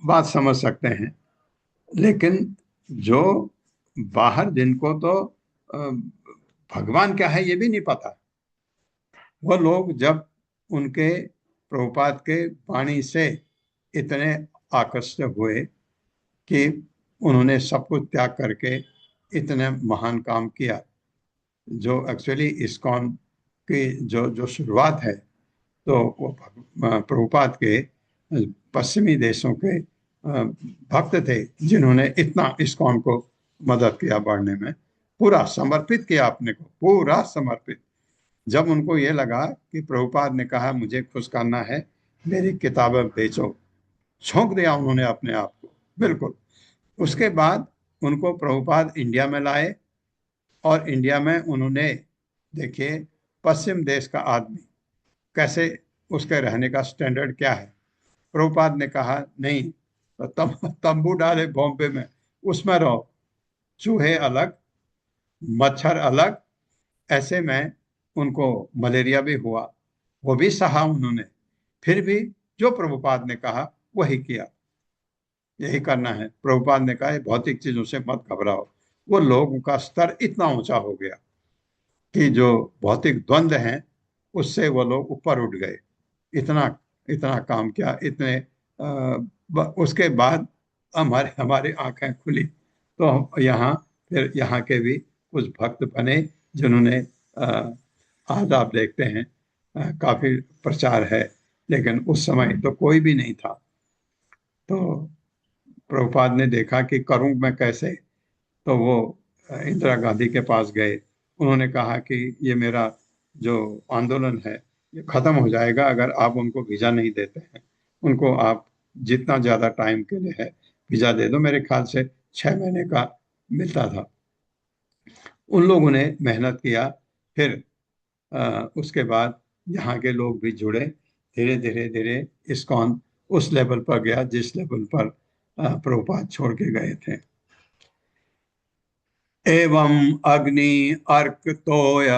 बात समझ सकते हैं, लेकिन जो बाहर, जिनको तो भगवान क्या है ये भी नहीं पता, वो लोग जब उनके प्रभुपाद के वाणी से इतने आकर्षित हुए कि उन्होंने सब कुछ त्याग करके इतने महान काम किया। जो एक्चुअली इस्कॉन की जो जो शुरुआत है, तो वो प्रभुपाद के पश्चिमी देशों के भक्त थे, जिन्होंने इतना इस्कॉन को मदद किया बढ़ने में, पूरा समर्पित किया अपने को, पूरा समर्पित। जब उनको ये लगा कि प्रभुपाद ने कहा मुझे खुश करना है, मेरी किताबें बेचो, झोंक दिया उन्होंने अपने आप को बिल्कुल। उसके बाद उनको प्रभुपाद इंडिया में लाए, और इंडिया में उन्होंने, देखिए पश्चिम देश का आदमी कैसे, उसके रहने का स्टैंडर्ड क्या है। प्रभुपाद ने कहा नहीं, तो तंबू डाले बॉम्बे में, उसमें रहो, चूहे अलग मच्छर अलग। ऐसे में उनको मलेरिया भी हुआ, वो भी सहा उन्होंने, फिर भी जो प्रभुपाद ने कहा वही किया, यही करना है। प्रभुपाद ने कहा भौतिक चीजों से मत घबराओ। वो लोगों का स्तर इतना ऊंचा हो गया कि जो भौतिक द्वंद्व हैं उससे वो लोग ऊपर उठ गए। इतना इतना काम किया, इतने उसके बाद हमारे हमारी आंखें खुली, तो हम यहाँ, फिर यहाँ के भी कुछ भक्त बने जिन्होंने आज आप देखते हैं काफी प्रचार है, लेकिन उस समय तो कोई भी नहीं था। तो प्रभुपाद ने देखा कि करूं मैं कैसे, तो वो इंदिरा गांधी के पास गए। उन्होंने कहा कि ये मेरा जो आंदोलन है ये खत्म हो जाएगा अगर आप उनको वीजा नहीं देते हैं। उनको आप जितना ज्यादा टाइम के लिए है वीजा दे दो। मेरे ख्याल से 6 महीने का मिलता था। उन लोगों ने मेहनत किया, फिर उसके बाद यहाँ के लोग भी जुड़े। धीरे धीरे धीरे इस्कॉन उस लेवल पर गया जिस लेवल पर प्रभुपाद छोड़ के गए थे। एवं अग्नि अर्क तोय,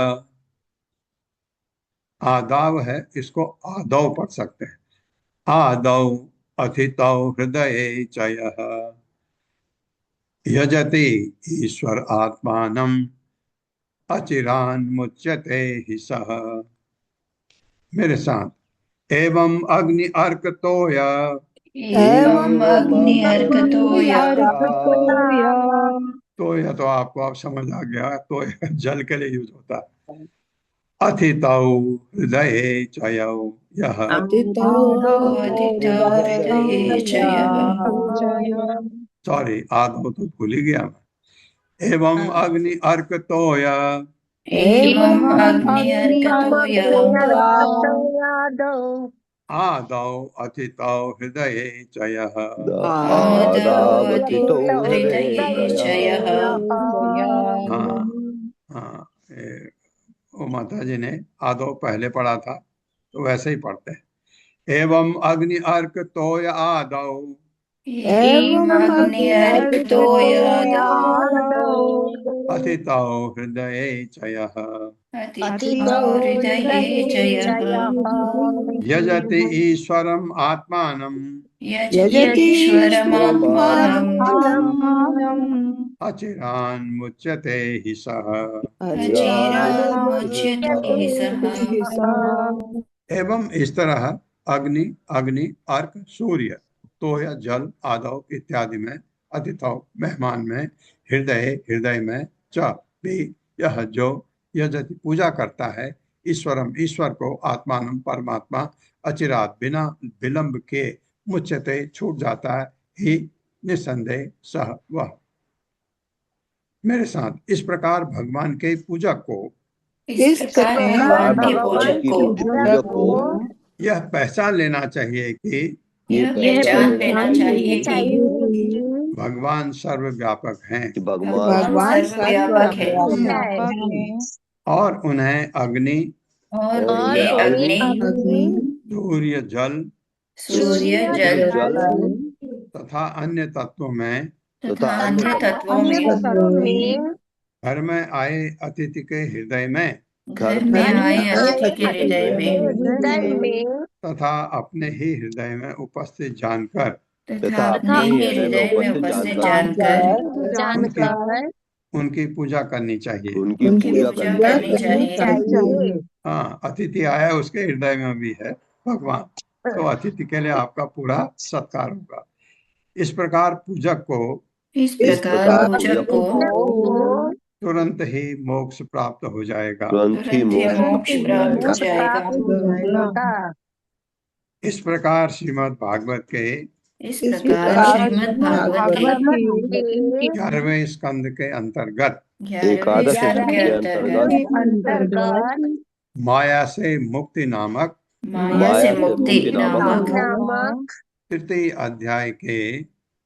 आदाव है, इसको आदौ पढ़ सकते हैं। आदौ अथितौ हृदये च यः यजति ईश्वर आत्मानं अचिरान् मुच्यते हि सः। मेरे साथ। एवं अग्नि अर्क तोया, एवं अग्नि अर्कतोया, तोया तो आपको आप समझ आ गया, तोया जल के लिए यूज होता है। अथितौ हृदये चयौ यः, अदितो हृदये च यः, सॉरी आदौ तो भूल ही गया मैं। एवं अग्नि अर्क तोया, एवं अग्नि अर्कतोया, आदौ अथितौ हृदये च यः, आदौ आदावतितो हृदये च यः। हाँ हाँ, वो माता जी ने आदौ पहले पढ़ा था तो वैसे ही पढ़ते हैं। एवं अग्नि अर्क तोय आदौ, एवं अग्नि अर्कतोया, अथितौ हृदये च यः, अतितो हृदये च यः, यजति ईश्वरम् आत्मानं, यजतीश्वरमात्मानम्, अचिरान् मुच्यते हि सः। अचिरान्मुच्यते सः। एवं इस तरह अग्नि, अग्नि अर्क सूर्य, तोय जल, आदव इत्यादि में, अतिथौ मेहमान में, हृदय हृदय में, च भी यह जो यजति पूजा करता है, ईश्वरम ईश्वर को, आत्मानम परमात्मा, अचिरात बिना विलंब के, मुच्यते छूट जाता है, ही निसंदेह सह वह। मेरे साथ इस प्रकार भगवान के पूजक को, इस प्रकार भगवान के भगवान पूजक की को पूजक को यह पहचान लेना चाहिए कि ये पहचान लेना चाहिए कि भगवान सर्वव्यापक हैं भगवान सर्वव्यापक है और उन्हें अग्नि, और और उन्हें अग्नि, सूर्य, जल सूर्य, जल तथा अन्य तत्वों में, तथा अन्य तत्वों में, घर में आए अतिथि के हृदय में घर में आए अतिथि के हृदय में तथा अपने ही हृदय में उपस्थित जानकर तथा अपने ही हृदय में उपस्थित जानकर उनकी पूजा करनी चाहिए। उनकी उनकी पूजा पूजा करनी करनी चाहिए। हाँ, अतिथि आया उसके हृदय में भी है भगवान, तो अतिथि के लिए आपका पूरा सत्कार होगा। इस प्रकार पूजक को इस प्रकार पूजक को तुरंत ही मोक्ष प्राप्त हो जाएगा। तुरंत ही मोक्ष प्राप्त हो जाएगा। इस प्रकार श्रीमद् भागवत के इस प्रकार श्रीमद् भागवत के 11वें स्कंद के अंतर्गत 11वें स्कंद के अंतर्गत माया से मुक्ति नामक माया से मुक्ति नामक तृतीय अध्याय के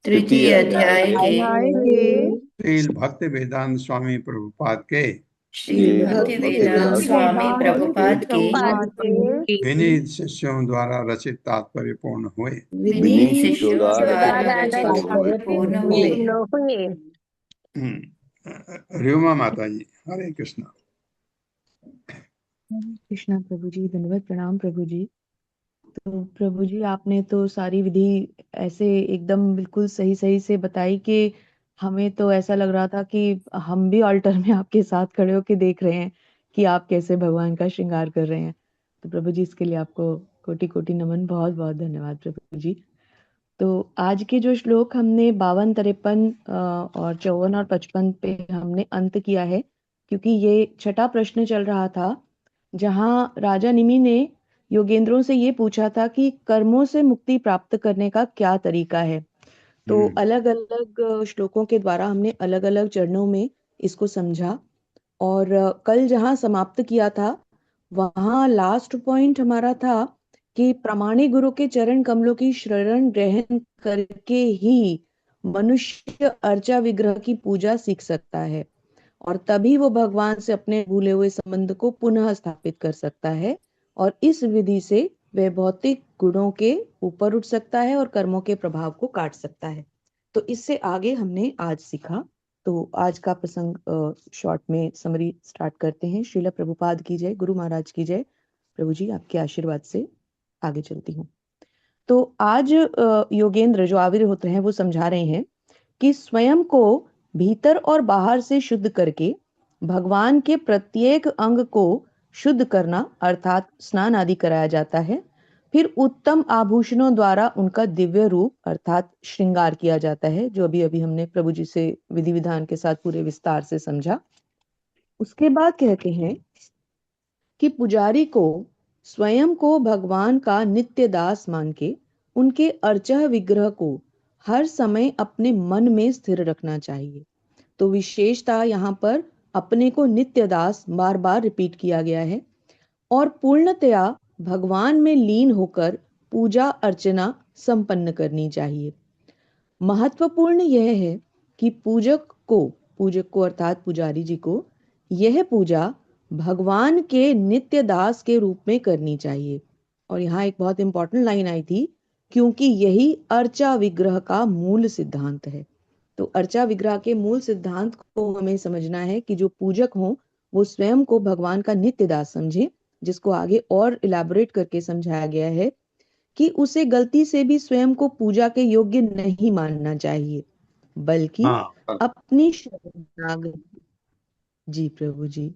तृतीय अध्याय के श्रील भक्ति वेदांत स्वामी प्रभुपाद के श्री भक्ति वेदांत स्वामी प्रभुपाद के विनीत शिष्यों द्वारा रचित तात्पर्यपूर्ण हुए। विनीत शिष्यों द्वारा रचित पूर्ण हुए। र्युमा माता जी, हरे कृष्णा। कृष्णा प्रभु जी, धन्यवाद, प्रणाम प्रभु जी। तो प्रभु जी आपने तो सारी विधि ऐसे एकदम बिल्कुल सही सही से बताई कि हमें तो ऐसा लग रहा था कि हम भी ऑल्टर में आपके साथ खड़े होके देख रहे हैं कि आप कैसे भगवान का श्रृंगार कर रहे हैं। तो प्रभु जी इसके लिए आपको कोटि कोटि नमन, बहुत बहुत धन्यवाद प्रभु जी। तो आज के जो श्लोक हमने 52, 53 और 54 और 55 पे हमने अंत किया है, क्योंकि ये छठा प्रश्न चल रहा था जहां राजा निमि ने योगेंद्रों से ये पूछा था कि कर्मों से मुक्ति प्राप्त करने का क्या तरीका है। तो अलग अलग श्लोकों के द्वारा हमने अलग अलग चरणों में इसको समझा और कल जहां समाप्त किया था वहां लास्ट पॉइंट हमारा था कि प्रामाणिक गुरु के चरण कमलों की शरण ग्रहण करके ही मनुष्य अर्चा विग्रह की पूजा सीख सकता है और तभी वो भगवान से अपने भूले हुए संबंध को पुनः स्थापित कर सकता है और इस विधि से वह भौतिक गुणों के ऊपर उठ सकता है और कर्मों के प्रभाव को काट सकता है। तो इससे आगे हमने आज सीखा। तो आज का प्रसंग शॉर्ट में समरी स्टार्ट करते हैं। श्रील प्रभुपाद की जय, गुरु महाराज की जय। प्रभु जी आपके आशीर्वाद से आगे चलती हूँ। तो आज योगेंद्र जो आविर्होत्र हैं वो समझा रहे हैं कि स्वयं को भीतर और बाहर से शुद्ध करके भगवान के प्रत्येक अंग को शुद्ध करना अर्थात स्नान आदि कराया जाता है। फिर उत्तम आभूषणों द्वारा उनका दिव्य रूप अर्थात श्रृंगार किया जाता है, जो अभी अभी हमने प्रभु जी से विधि विधान के साथ पूरे विस्तार से समझा। उसके बाद कहते हैं कि पुजारी को स्वयं को भगवान का नित्य दास मान के उनके अर्चह विग्रह को हर समय अपने मन में स्थिर रखना चाहिए। तो विशेषता यहाँ पर अपने को नित्य दास बार बार रिपीट किया गया है और पूर्णतया भगवान में लीन होकर पूजा अर्चना संपन्न करनी चाहिए। महत्वपूर्ण यह है कि पूजक को अर्थात पुजारी जी को यह पूजा भगवान के नित्य दास के रूप में करनी चाहिए। और यहाँ एक बहुत इंपॉर्टेंट लाइन आई थी, क्योंकि यही अर्चा विग्रह का मूल सिद्धांत है। तो अर्चा विग्रह के मूल सिद्धांत को हमें समझना है कि जो पूजक हो वो स्वयं को भगवान का नित्य दास समझे, जिसको आगे और इलैबोरेट करके समझाया गया है कि उसे गलती से भी स्वयं को पूजा के योग्य नहीं मानना चाहिए, बल्कि हाँ अपनी शरणागति जी प्रभु जी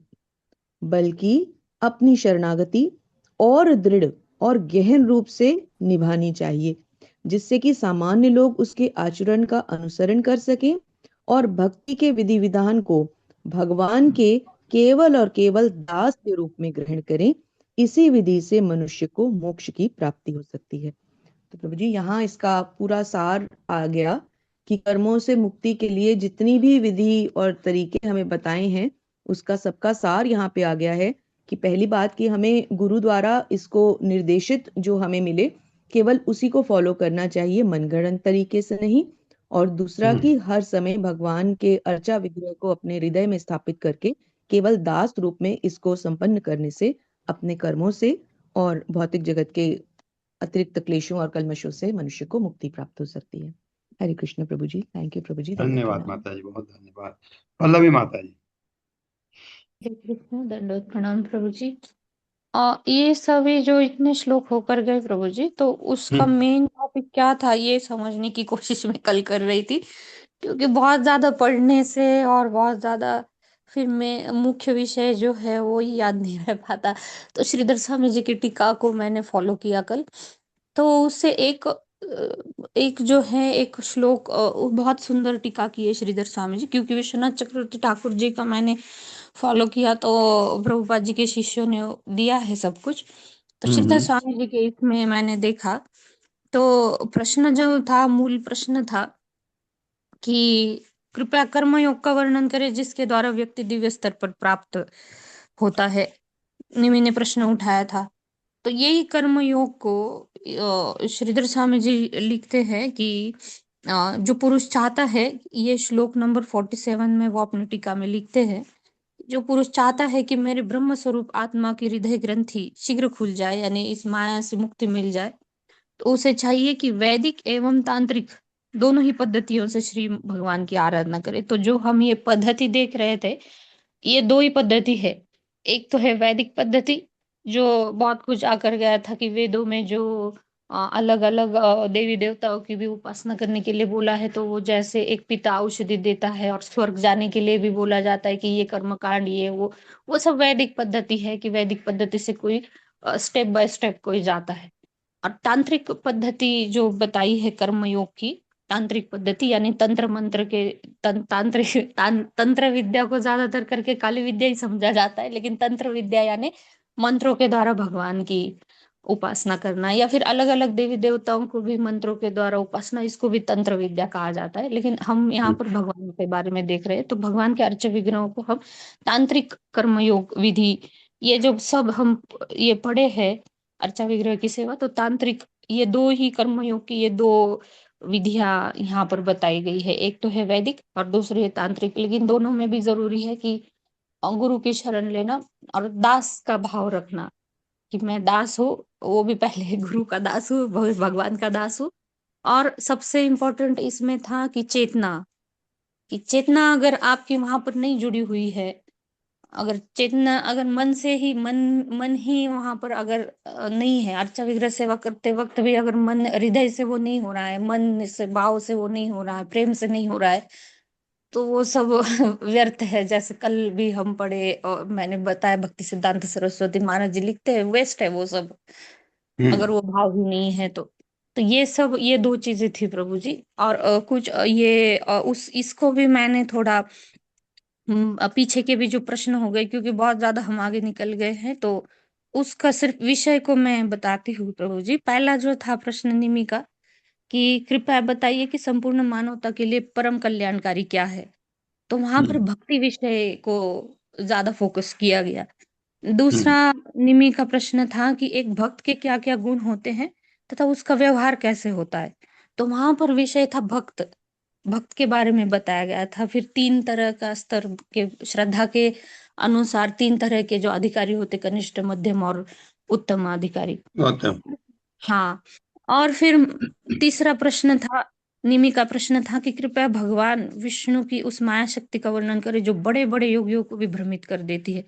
बल्कि अपनी शरणागति और दृढ़ और गहन रूप से निभानी चाहिए, जिससे कि सामान्य लोग उसके आचरण का अनुसरण कर सकें और भक्ति के विधि विधान को भगवान के केवल और केवल दास के रूप में ग्रहण करें। इसी विधि से मनुष्य को मोक्ष की प्राप्ति हो सकती है। तो प्रभु जी यहाँ इसका पूरा सार आ गया कि कर्मों से मुक्ति के लिए जितनी भी विधि और तरीके हमें बताए हैं उसका सबका सार यहाँ पे आ गया है कि पहली बात कि हमें गुरु द्वारा इसको निर्देशित जो हमें मिले केवल उसी को फॉलो करना चाहिए, मनगढ़ंत तरीके से नहीं। और दूसरा कि हर समय भगवान के अर्चा विग्रह को अपने हृदय में स्थापित करके केवल दास रूप में इसको संपन्न करने से अपने कर्मों से और भौतिक जगत के अतिरिक्त क्लेशों और कल्मशों से मनुष्य को मुक्ति प्राप्त हो सकती है। हरे कृष्ण प्रभु जी। थैंक यू प्रभु जी। धन्यवाद माता जी, बहुत धन्यवाद। पल्लवी माता जी। हरे कृष्ण, दंडोत प्रणाम प्रभु जी। ये सभी जो इतने श्लोक होकर गए प्रभु जी, तो उसका मेन टॉपिक क्या था ये समझने की कोशिश मैं कल कर रही थी, क्योंकि बहुत ज्यादा पढ़ने से और बहुत ज्यादा फिर मैं मुख्य विषय जो है वो ही याद नहीं रह पाता। तो श्रीधर स्वामी जी की टीका को मैंने फॉलो किया कल। तो उससे एक जो है एक श्लोक वो बहुत सुंदर टीका की है श्रीधर स्वामी जी, क्योंकि विश्वनाथ चक्रवर्ती ठाकुर जी का मैंने फॉलो किया तो प्रभुपाद जी के शिष्यों ने दिया है सब कुछ। तो श्रीधर स्वामी जी के इसमें मैंने देखा तो प्रश्न जो था, मूल प्रश्न था कि कृपया कर्मयोग का वर्णन करें जिसके द्वारा व्यक्ति दिव्य स्तर पर प्राप्त होता है। निमि ने प्रश्न उठाया था। तो यही कर्मयोग को श्रीधर स्वामी जी लिखते हैं कि जो पुरुष चाहता है, ये श्लोक नंबर 47 में वो अपनी टीका में लिखते हैं, जो पुरुष चाहता है कि मेरे ब्रह्म स्वरूप आत्मा की हृदय ग्रंथि शीघ्र खुल जाए, यानी इस माया से मुक्ति मिल जाए, तो उसे चाहिए कि वैदिक एवं तांत्रिक दोनों ही पद्धतियों से श्री भगवान की आराधना करे। तो जो हम ये पद्धति देख रहे थे, ये दो ही पद्धति है। एक तो है वैदिक पद्धति, जो बहुत कुछ आकर गया था कि वेदों में जो अलग अलग देवी देवताओं की भी उपासना करने के लिए बोला है, तो वो जैसे एक पिता औषधि देता है और स्वर्ग जाने के लिए भी बोला जाता है कि ये कर्म कांड ये वो सब वैदिक पद्धति है कि वैदिक पद्धति से कोई स्टेप बाय स्टेप कोई जाता है। और तांत्रिक पद्धति जो बताई है कर्मयोग की, तांत्रिक पद्धति यानी तंत्र मंत्र के तंत्र विद्या को ज्यादातर करके काली विद्या ही समझा जाता है, लेकिन तंत्र विद्या यानी मंत्रों के द्वारा भगवान की उपासना करना, या फिर अलग अलग देवी देवताओं को भी मंत्रों के द्वारा उपासना, इसको भी तंत्र विद्या कहा जाता है। लेकिन हम यहाँ पर भगवान के बारे में देख रहे हैं, तो भगवान के अर्च विग्रहों को हम तांत्रिक कर्मयोग विधि, ये जो सब हम ये पढ़े हैं अर्चा विग्रह की सेवा, तो तांत्रिक ये दो ही कर्मयोग की ये दो विधियां यहाँ पर बताई गई है। एक तो है वैदिक और दूसरी है तांत्रिक, लेकिन दोनों में भी जरूरी है कि गुरु की शरण लेना और दास का भाव रखना कि मैं दास हूँ, वो भी पहले गुरु का दास हूँ, भगवान का दास हूँ। और सबसे इम्पोर्टेंट इसमें था कि चेतना अगर आपकी वहां पर नहीं जुड़ी हुई है, अगर चेतना अगर मन से ही मन ही वहां पर अगर नहीं है, अर्चा विग्रह सेवा करते वक्त भी अगर मन हृदय से वो नहीं हो रहा है, मन से भाव से वो नहीं हो रहा है, प्रेम से नहीं हो रहा है, तो वो सब व्यर्थ है। जैसे कल भी हम पढ़े और मैंने बताया, भक्ति सिद्धांत सरस्वती महाराज जी लिखते हैं, वेस्ट है वो सब, अगर वो भाव ही नहीं है तो ये सब, ये दो चीजें थी प्रभु जी। और कुछ ये उस इसको भी मैंने थोड़ा पीछे के भी जो प्रश्न हो गए, क्योंकि बहुत ज्यादा हम आगे निकल गए हैं, तो उसका सिर्फ विषय को मैं बताती हूँ प्रभु जी। पहला जो था प्रश्न निमि का, कि कृपया बताइए कि संपूर्ण मानवता के लिए परम कल्याणकारी क्या है। तो वहां पर भक्ति विषय को ज्यादा फोकस किया गया। दूसरा निमि का प्रश्न था कि एक भक्त के क्या क्या गुण होते हैं तथा उसका व्यवहार कैसे होता है। तो वहां पर विषय था भक्त, भक्त के बारे में बताया गया था। फिर तीन तरह का स्तर के, श्रद्धा के अनुसार तीन तरह के जो अधिकारी होते, कनिष्ठ, मध्यम और उत्तम अधिकारी। गौतम। हाँ। और फिर तीसरा प्रश्न था, निमि का प्रश्न था कि कृपया भगवान विष्णु की उस माया शक्ति का वर्णन करें जो बड़े बड़े योगियों को भी भ्रमित कर देती है।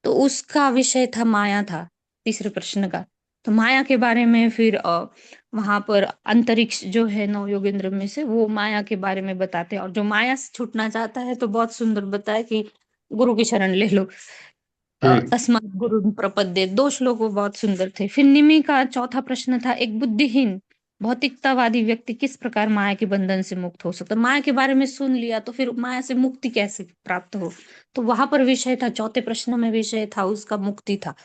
तो उसका विषय था माया, था तीसरे प्रश्न का। तो माया के बारे में फिर वहां पर अंतरिक्ष जो है नौ योगेंद्र में से, वो माया के बारे में बताते हैं। और जो माया से छूटना चाहता है तो बहुत सुंदर बताया कि गुरु की शरण ले लो, तस्मात् गुरु प्रपद्ये। दो श्लोक वो बहुत सुंदर थे। फिर निमि का चौथा प्रश्न था, एक बुद्धिहीन भौतिकतावादी व्यक्ति किस प्रकार माया के बंधन से मुक्त हो सकता है। माया के बारे में सुन लिया तो फिर माया से मुक्ति कैसे प्राप्त हो। तो वहां पर विषय था, चौथे प्रश्न में विषय था उसका मुक्ति था,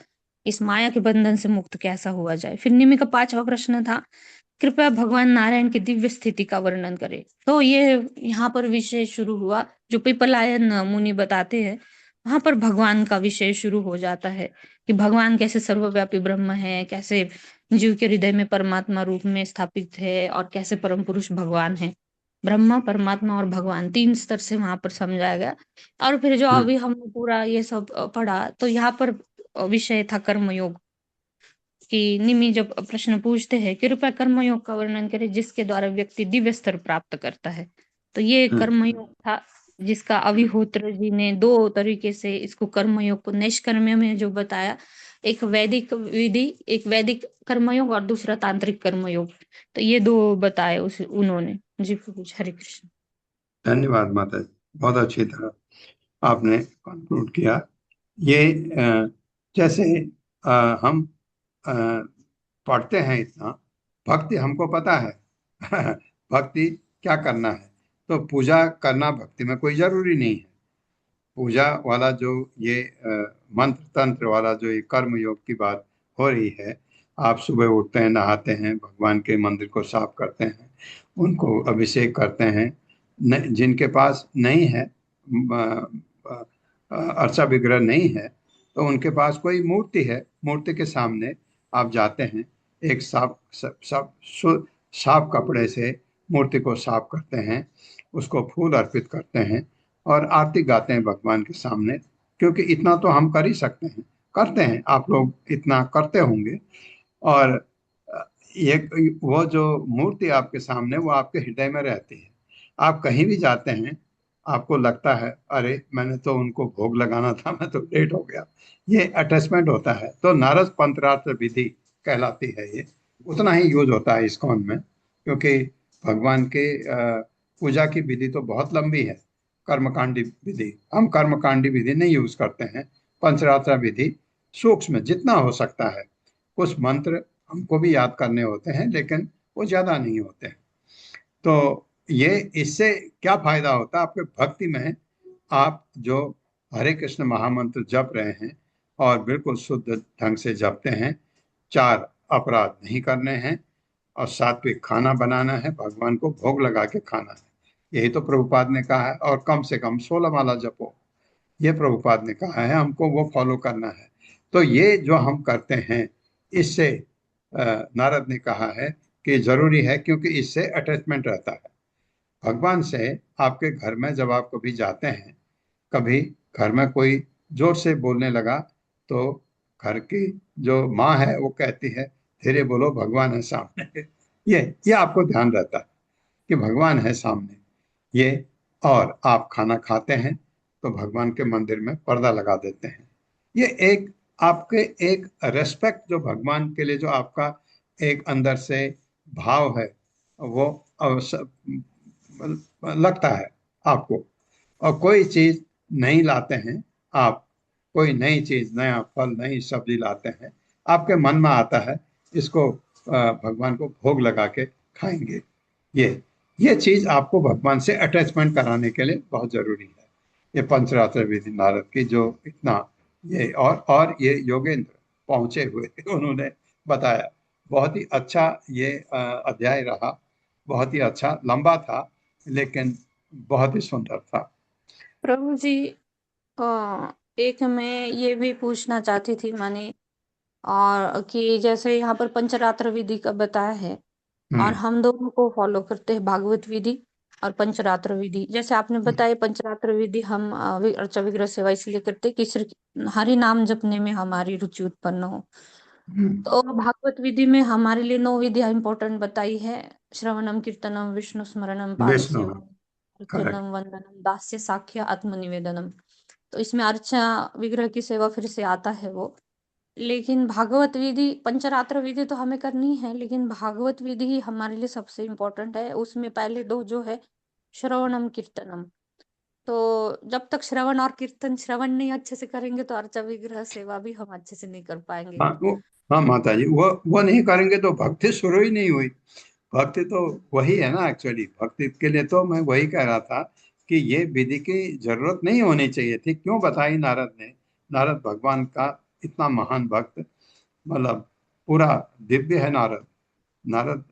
इस माया के बंधन से मुक्त कैसा हुआ जाए। फिर निमि का पांचवा प्रश्न था, कृपया भगवान नारायण की दिव्य स्थिति का वर्णन करें। तो ये यहाँ पर विषय शुरू हुआ, जो पिपलायन मुनि बताते हैं, वहां पर भगवान का विषय शुरू हो जाता है कि भगवान कैसे सर्वव्यापी ब्रह्म है, कैसे जीव के हृदय में परमात्मा रूप में स्थापित है, और कैसे परम पुरुष भगवान है। ब्रह्मा, परमात्मा और भगवान, तीन स्तर से वहां पर समझाया गया। और फिर जो अभी हमने पूरा ये सब पढ़ा, तो यहाँ पर विषय था कर्मयोग। कि निमि जब प्रश्न पूछते हैं, कृपया कर्मयोग का वर्णन करें जिसके द्वारा व्यक्ति दिव्य स्तर प्राप्त करता है। तो ये कर्मयोग था, जिसका अभिहोत्र जी ने दो तरीके से इसको कर्मयोग को निष्कर्म्य में जो बताया, एक वैदिक विधि, एक वैदिक कर्मयोग और दूसरा तांत्रिक कर्मयोग। तो ये दो बताए उस उन्होंने। जी प्रभु जी, हरे कृष्ण। धन्यवाद माता जी, बहुत अच्छी तरह आपने कंक्लूड किया। ये जैसे हम अ, पढ़ते हैं इतना, भक्ति हमको पता है भक्ति क्या करना है। तो पूजा करना भक्ति में कोई जरूरी नहीं है। पूजा वाला जो ये मंत्र तंत्र वाला जो ये कर्म योग की बात हो रही है, आप सुबह उठते हैं, नहाते हैं, भगवान के मंदिर को साफ करते हैं, उनको अभिषेक करते हैं। जिनके पास नहीं है, अर्चा विग्रह नहीं है, तो उनके पास कोई मूर्ति है, मूर्ति के सामने आप जाते हैं, एक साफ कपड़े से मूर्ति को साफ करते हैं, उसको फूल अर्पित करते हैं और आरती गाते हैं भगवान के सामने। क्योंकि इतना तो हम कर ही सकते हैं, करते हैं, आप लोग इतना करते होंगे। और ये वो जो मूर्ति आपके सामने, वो आपके हृदय में रहती है। आप कहीं भी जाते हैं, आपको लगता है अरे मैंने तो उनको भोग लगाना था, मैं तो लेट हो गया, ये अटैचमेंट होता है। तो नारद पंत्रार्थ विधि कहलाती है ये, उतना ही यूज होता है इस्कॉन में। क्योंकि भगवान के पूजा की विधि तो बहुत लंबी है, कर्मकांडी विधि। हम कर्मकांडी विधि नहीं यूज करते हैं, पंचरात्र विधि सूक्ष्म जितना हो सकता है। कुछ मंत्र हमको भी याद करने होते हैं, लेकिन वो ज्यादा नहीं होते हैं। तो ये इससे क्या फायदा होता है आपके भक्ति में? आप जो हरे कृष्ण महामंत्र जप रहे हैं और बिल्कुल शुद्ध ढंग से जपते हैं, चार अपराध नहीं करने हैं, और सात्विक खाना बनाना है, भगवान को भोग लगा के खाना है, यही तो प्रभुपाद ने कहा है। और कम से कम 16 माला जपो, ये प्रभुपाद ने कहा है, हमको वो फॉलो करना है। तो ये जो हम करते हैं, इससे नारद ने कहा है कि जरूरी है, क्योंकि इससे अटैचमेंट रहता है भगवान से। आपके घर में जब आप कभी जाते हैं, कभी घर में कोई जोर से बोलने लगा, तो घर की जो माँ है वो कहती है धीरे बोलो, भगवान है सामने ये आपको ध्यान रहता है कि भगवान है सामने ये। और आप खाना खाते हैं तो भगवान के मंदिर में पर्दा लगा देते हैं। ये एक आपके एक रेस्पेक्ट, जो भगवान के लिए जो आपका एक अंदर से भाव है, वो लगता है आपको। और कोई चीज नहीं लाते हैं आप, कोई नई चीज, नया फल, नई सब्जी लाते हैं, आपके मन में आता है इसको भगवान को भोग लगा के खाएंगे, ये ये चीज आपको भगवान से अटैचमेंट कराने के लिए बहुत जरूरी है। ये पंचरात्र विधि नारद की जो इतना ये और ये योगेंद्र पहुंचे हुए उन्होंने बताया, बहुत ही अच्छा ये अध्याय रहा, बहुत ही अच्छा, लंबा था लेकिन बहुत ही सुंदर था। प्रभु जी, एक मैं ये भी पूछना चाहती थी माने, और कि जैसे यहाँ पर पंचरात्र विधि का बताया है और हम दोनों को फॉलो करते हैं, भागवत विधि और पंचरात्र विधि। जैसे आपने बताया पंचरात्र विधि हम अर्चा विग्रह सेवा इसलिए करते हैं कि श्री हरि नाम जपने में हमारी रुचि उत्पन्न हो। तो भागवत विधि में हमारे लिए 9 विधियां इंपॉर्टेंट बताई है, श्रवणम कीर्तनम विष्णु स्मरणम पाद विष्णु, सेवनम करेक्ट। अर्चनम वंदनम दास्य साख्य आत्मनिवेदनम। तो इसमें अर्चा विग्रह की सेवा फिर से आता है वो। लेकिन भागवत विधि, पंचरात्र विधि तो हमें करनी है, लेकिन भागवत विधि ही हमारे लिए सबसे इम्पोर्टेंट है। उसमें पहले 2 जो है श्रवणम कीर्तनम। तो जब तक श्रवण और कीर्तन, श्रवण नहीं अच्छे से करेंगे तो अर्चा विग्रह सेवा भी हम अच्छे से नहीं कर पाएंगे। हाँ हाँ माता जी, वो नहीं करेंगे तो भक्ति शुरू ही नहीं हुई। भक्ति तो वही है ना, एक्चुअली भक्ति के लिए तो मैं वही कह रहा था कि ये विधि की जरूरत नहीं होनी चाहिए थी, क्यों बताई नारद ने। नारद भगवान का इतना महान भक्त, मतलब पूरा दिव्य है नारद। नारद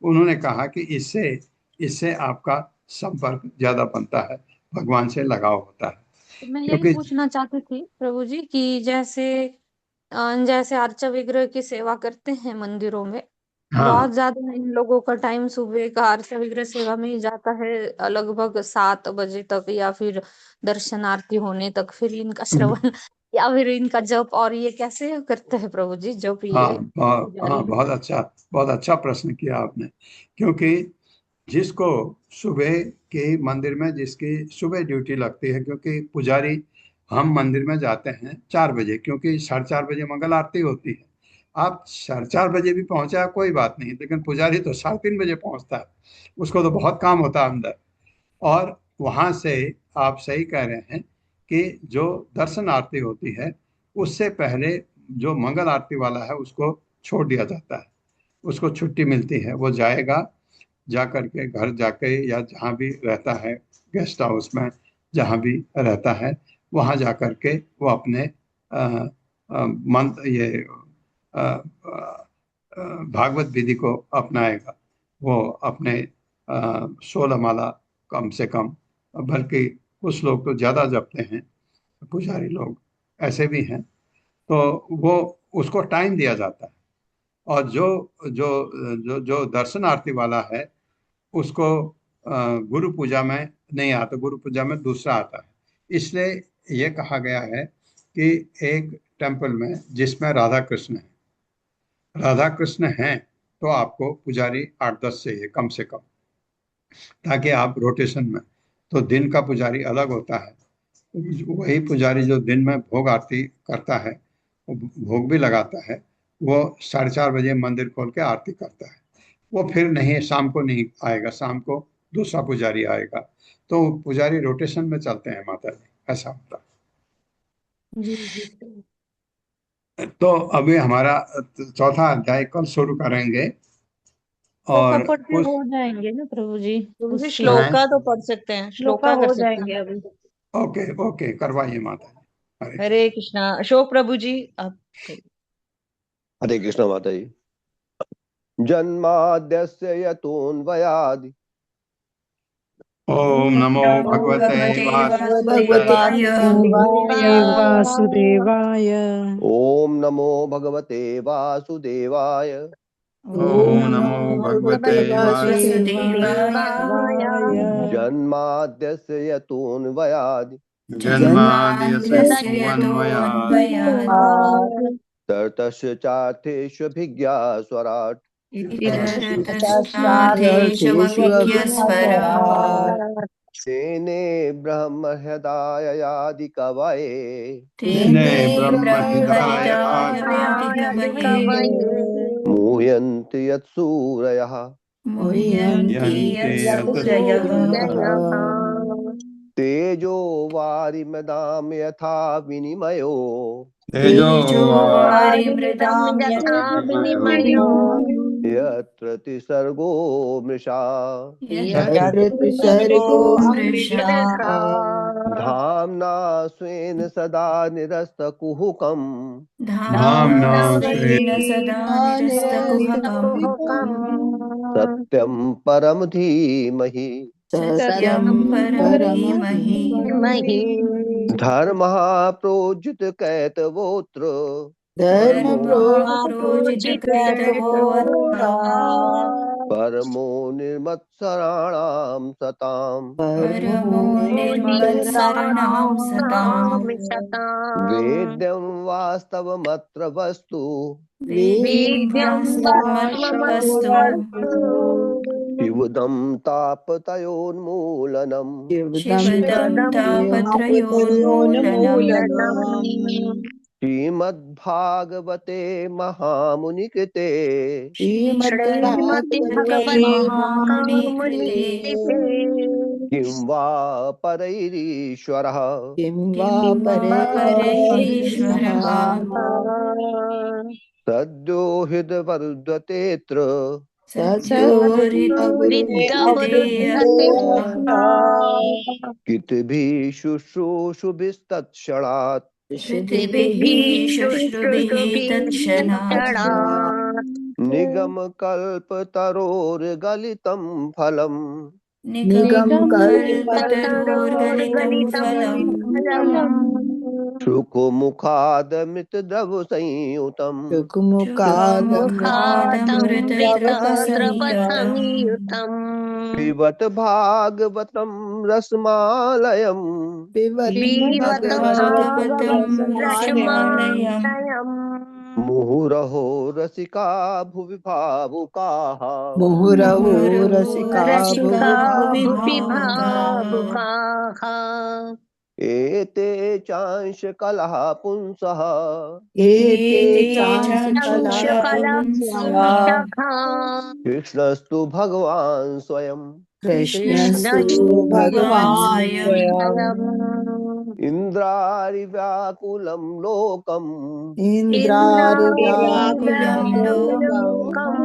उन्होंने कहा कि इससे इससे आपका संपर्क ज्यादा बनता है, भगवान से लगाव होता है, तो मैं यही क्योंकि पूछना चाहती थी प्रभु जी कि जैसे अर्चा विग्रह की सेवा करते हैं मंदिरों में, बहुत हाँ ज्यादा इन लोगों का टाइम सुबह का अर्चा विग्रह सेवा में ही जाता है, लगभग 7 बजे तक, या फिर दर्शनार्थी होने तक, फिर इनका श्रवण या फिर इनका जप। और ये कैसे करते हैं प्रभु जी जप हाँ ये हाँ, पुजारी लोग? बहुत अच्छा प्रश्न किया आपने। क्योंकि जिसको सुबह के मंदिर में, जिसकी सुबह ड्यूटी लगती है, क्योंकि पुजारी, हम मंदिर में जाते हैं 4 बजे, क्योंकि 4:30 बजे मंगल आरती होती है। आप 4:30 बजे भी पहुंचा कोई बात नहीं, लेकिन पुजारी तो 3:30 बजे पहुंचता है, उसको तो बहुत काम होता है अंदर। और वहां से आप सही कह रहे हैं कि जो दर्शन आरती होती है उससे पहले जो मंगल आरती वाला है उसको छोड़ दिया जाता है, उसको छुट्टी मिलती है, वो जाएगा, जा करके घर जाके या जहाँ भी रहता है, गेस्ट हाउस में जहाँ भी रहता है, वहाँ जा करके वो अपने मंत्र, ये अ, अ, भागवत विधि को अपनाएगा। वो अपने 16 माला कम से कम, बल्कि कुछ लोग तो ज्यादा जपते हैं, पुजारी लोग ऐसे भी हैं, तो वो उसको टाइम दिया जाता है। और जो जो जो जो दर्शनार्थी वाला है उसको गुरु पूजा में नहीं आता, गुरु पूजा में दूसरा आता है। इसलिए ये कहा गया है कि एक टेम्पल में जिसमें राधा कृष्ण है, राधा कृष्ण हैं, तो आपको पुजारी 8-10 चाहिए कम से कम, ताकि आप रोटेशन में, तो दिन का पुजारी अलग होता है, वही पुजारी जो दिन में भोग आरती करता है, वो भोग भी लगाता है, वो 4:30 बजे मंदिर खोल के आरती करता है। वो फिर नहीं, शाम को नहीं आएगा, शाम को दूसरा पुजारी आएगा, तो पुजारी रोटेशन में चलते हैं माता जी, ऐसा होता जी जी। है। तो अभी हमारा चौथा अध्याय कल शुरू करेंगे, तो और कपट भी उस हो जाएंगे ना प्रभु जी प्रभु जी उसकी? हैं, श्लोका तो पढ़ सकते हैं, श्लोका श्लोका कर हो सकते जाएंगे हैं। अभी। ओके ओके, करवाइए माता जी। हरे हरे कृष्णा। अशोक प्रभु जी आप करिए। हरे कृष्ण माता जी। जन्माद्यस्य यतोऽन्वयादि ओम नमो भगवते भगवते वासुदेवाय। वासुदेवाय वासुदेवाय। ओम नमो भगवते वासुदेवाय। ओम ओम नमो नमो भगवते भगवते वासुदेवाय। वासुदेवाय जन्माद्यस्य यतोऽन्वयादि जन्माद्यस्य जन्माद्यस्य यतोऽन्वयात् यतोऽन्वयात् ततस्य चार्थेष्वभिज्ञास्वराट् इतरतश्चार्थेष्वभिज्ञस्वराट् तेने ब्रह्म हृदय कवये तेने तेने ब्रह्म हृदय ब्रह्महृदायादिकवये मुह्यन्ति यत्सूरयः मुह्यन्ति यन्ते यत्सूरयः यतसूरयः। तेजो वारिमदां यथा विनिमयो तेजो वारिमृदां यथा विनिमयो यत्र त्रिसर्गो मृषा यत्र त्रिसर्गो मृषा धाम्ना स्वेन सदा निरस्तकुहकम् धाम्ना स्वेन सदा निरस्तकुहकम् सत्यं परम धीमहि सत्यं परं धीमहि धर्मः प्रोज्झित कैतवोऽत्र प्रोजितकैतवोऽत्र परमो निर्मत्सराणां सताम् परमो निर्मत्सराणां सताम् वेद्यं वास्तवमत्र वस्तु वेद्यं वास्तवमस्तु शिवदं तापतयोन्मूलनम् शिवदं तापत्रयोन्मूलनम् श्रीमद्भागवते महामुनिकृते श्रीमद्भगवते महामुनिकृते किं वा परैरीश्वरः किं वा परैरीश्वरः सद्यो हृदवर्धतेऽत्र सद्यो हृदयते कितभिः शुश्रूषुभिस्तत्क्षणात् श्रुतिभिः शुश्रुभिः तत्क्षणात् निगमकल्पतरोर्गलितं फलम् निगमकल्पतरोर्गलितं फलम् शुकमुखादमृतद्रवसंयुतम् शुकमुखादमृतद्रवसंयुतम् पिबत भागवतं रसमालयम् भागवतं रसमालयम् मुहुरहो रसिका भुवि भावुकाः मुहुरहो रसिका भुवि भावुकाः एते चांशकलः पुंसः एते चांशकलः कृष्णस्तु भगवान् स्वयं कृष्णस्तु भगवान् स्वयम् इन्द्रारिव्याकुलं लोकम् इन्द्रारिव्याकुलं लोकम्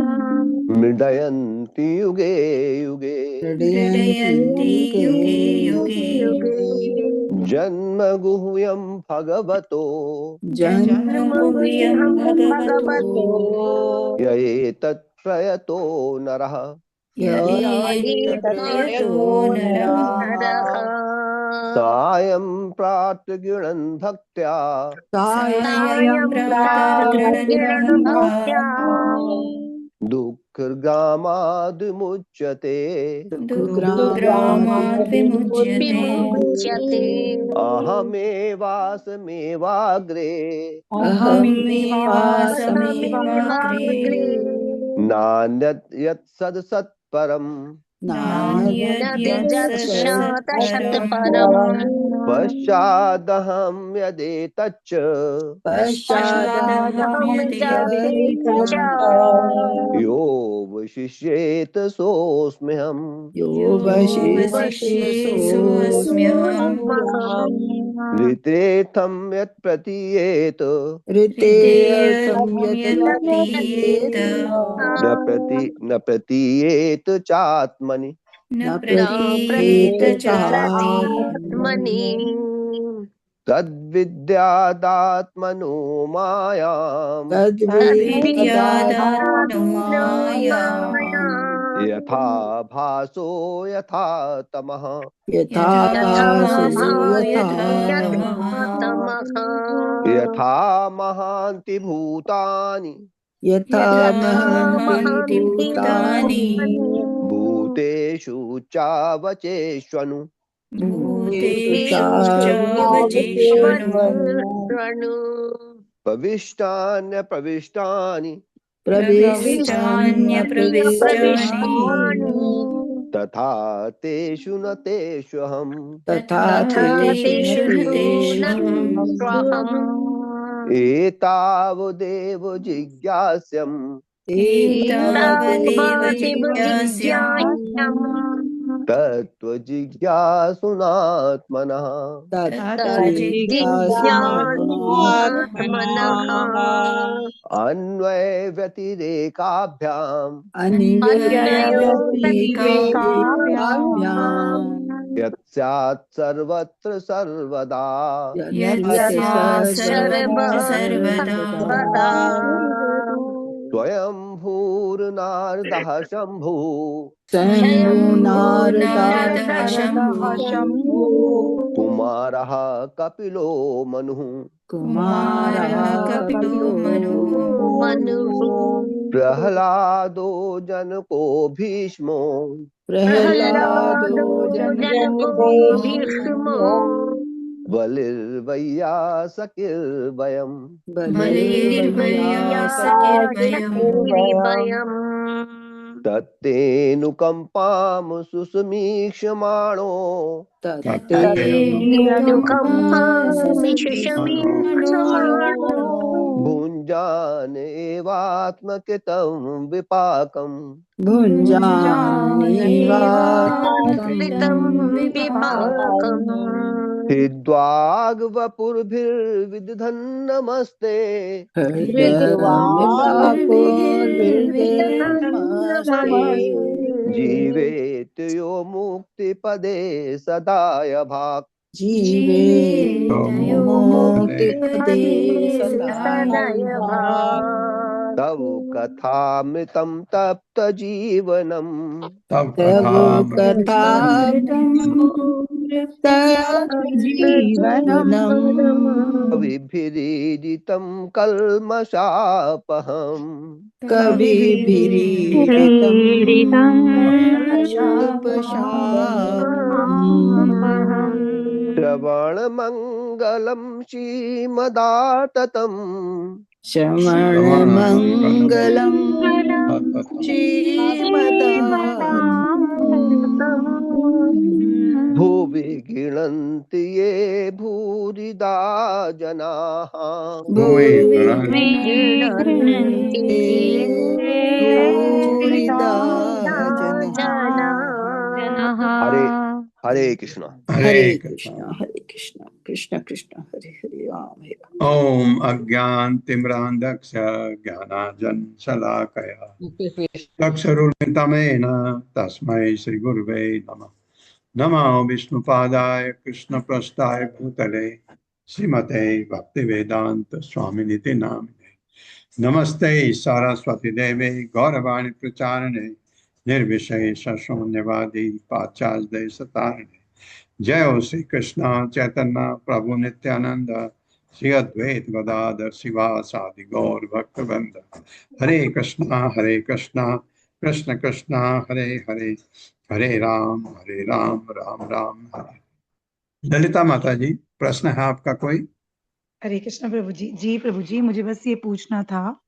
मृडयन्ति युगे युगे मृडयन्ति युगे युगे जन्मगुह्यं भगवतो जन्मगुह्यं भगवतो ययेतत् प्रयतो नरः ययेतत्प्रयतो नरः सायं प्रातर्गृणन् भक्त्या सायं प्रातर्गृणन् भक्त्या दुःखग्रामाद् मुच्यते दुःखग्रामात् विमुच्यते अहमेवासमेवाग्रे अहमेवासमेवाग्रे नान्यत् यत् सत्परम् नान्यद्यत् सत्परम् पश्चादहं यदेतच्च पश्चादहं यदेतच्च यो वशिष्येत सोऽस्म्यहम् वशिष्येषु ऋतेऽर्थं यत् प्रतीयेत न प्रतीयेत चात्मनि न प्रतीयेत चात्मनि तद्विद्यादात्मनो मायाम् तद्विद्यादात्मनो मायाम् यथा भासो यथा तमः यथा भासो यथा तमः यथा महान्ति भूतानि भूतेषु चावचेष्वनु प्रविष्टान्यप्रविष्टानि तथा तेषु न तेष्वहम् एतावदेव जिज्ञास्यम् तत्त्वजिज्ञासुनात्मनः तज्जिज्ञासुनात्मनः अन्वयव्यतिरेकाभ्याम् अन्वयव्यतिरेकाभ्याम् यत्स्यात् सर्वत्र सर्वदा यत्स्यात् सर्वत्र सर्वदा स्वयंभूर्नारदः शम्भुः शम्भो नारदः शम्भुः कुमारः कपिलो मनुः कुमारः कपिलो मनुः प्रह्लादो जनको भीष्मो प्रह्लादो जनको भीष्मो बलिर्वैयासकिर्वयम् बलिर्वैयासकिर्वयम् तत्तेऽनुकम्पां सुसमीक्ष्यमाणो भुञ्जानेवात्मकृतं विपाकम् हृद्वाग्वपुर्भिर्विदधन्नमस्ते जीवेत यो मुक्तिपदे सदाय भाक् तव कथामृतं तप्तजीवनम् कविभिरीडितं कल्मषापहम् श्रवणमङ्गलं श्रीमदाततम् श्रवणमङ्गलं भुवि गृह्णन्ति ये भूरिदा जनाः हरे हरे कृष्ण कृष्ण कृष्ण हरे हरे राम ओम अज्ञानतिमिरान्धस्य ज्ञानाञ्जनशलाकया चक्षुरुन्मिलितमेन तस्मै श्रीगुरुवे नमः। नमो विष्णुपादाय कृष्णप्रस्थाय भूतले श्रीमते भक्तिवेदांत स्वामिनिति नामिने। नमस्ते सरस्वती देवे गौरवाणी प्रचारिणे निर्विशेष शून्यवादी पाश्चात्य देशतारिणे। जय हो श्री कृष्ण चैतन्य प्रभु नित्यानंद श्री अद्वैत गदाधर शिवासादि गौर भक्तवृंद। हरे कृष्णा कृष्ण कृष्ण हरे हरे हरे राम राम राम हरे। ललिता माता जी, प्रश्न है आपका कोई? हरे कृष्ण प्रभु जी। जी प्रभु जी, मुझे बस ये पूछना था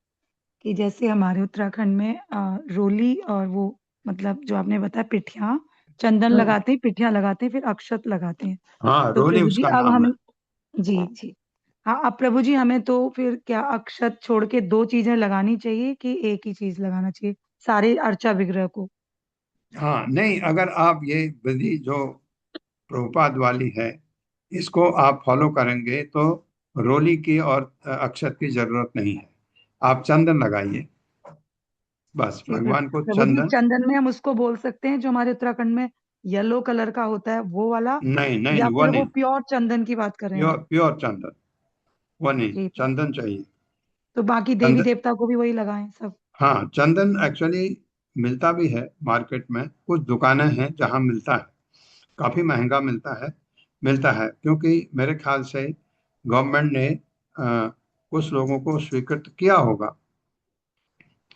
कि जैसे हमारे उत्तराखंड में रोली और वो मतलब जो आपने बताया पिठिया, चंदन लगाते हैं, पिठिया लगाते हैं, फिर अक्षत लगाते हैं। हाँ, तो रोली प्रभु जी उसका अब नाम हमें है। जी जी हाँ, अब प्रभु जी हमें तो फिर क्या अक्षत छोड़ के 2 चीजें लगानी चाहिए कि एक ही चीज लगाना चाहिए सारे अर्चा विग्रह को? हाँ नहीं, अगर आप ये विधि जो प्रभुपाद वाली है इसको आप फॉलो करेंगे तो रोली की और अक्षत की जरूरत नहीं है। आप चंदन लगाइए बस, भगवान को प्रभु जी चंदन। चंदन में हम उसको बोल सकते हैं जो हमारे उत्तराखंड में येलो कलर का होता है वो वाला, नहीं नहीं या वो फिर वो नहीं, प्योर चंदन की बात कर रहे हैं आप? प्योर चंदन वो नहीं, जी चंदन चाहिए। तो बाकी देवी चंदन, देवता को भी वही लगाएं सब? हाँ चंदन एक्चुअली मिलता भी है मार्केट में, कुछ दुकानें हैं जहाँ मिलता है, काफी महंगा मिलता है क्योंकि मेरे ख्याल से गवर्नमेंट ने कुछ लोगों को स्वीकृत किया होगा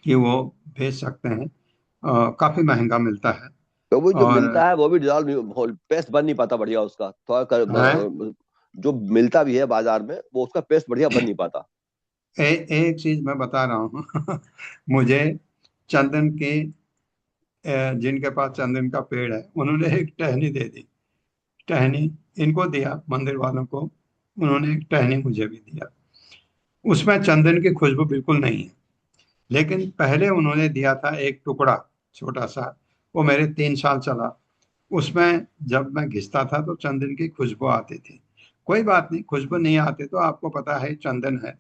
कि वो भेज सकते हैं। काफी महंगा मिलता है। तो वो जो और मिलता है वो भी डिजॉल्व पेस्ट बन नहीं पाता बढ़िया उसका, थोड़ा जो मिलता भी है बाजार में वो उसका पेस्ट बढ़िया बन नहीं पाता। एक चीज मैं बता रहा हूँ मुझे चंदन के जिनके पास चंदन का पेड़ है उन्होंने एक टहनी दे दी। टहनी इनको दिया, मंदिर वालों को, उन्होंने एक टहनी मुझे भी दिया। उसमें चंदन की खुशबू बिल्कुल नहीं है, लेकिन पहले उन्होंने दिया था एक टुकड़ा छोटा सा, वो मेरे 3 साल चला। उसमें जब मैं घिसता था तो चंदन की खुशबू आती थी। कोई बात नहीं, खुशबू नहीं आती तो आपको पता है चंदन है,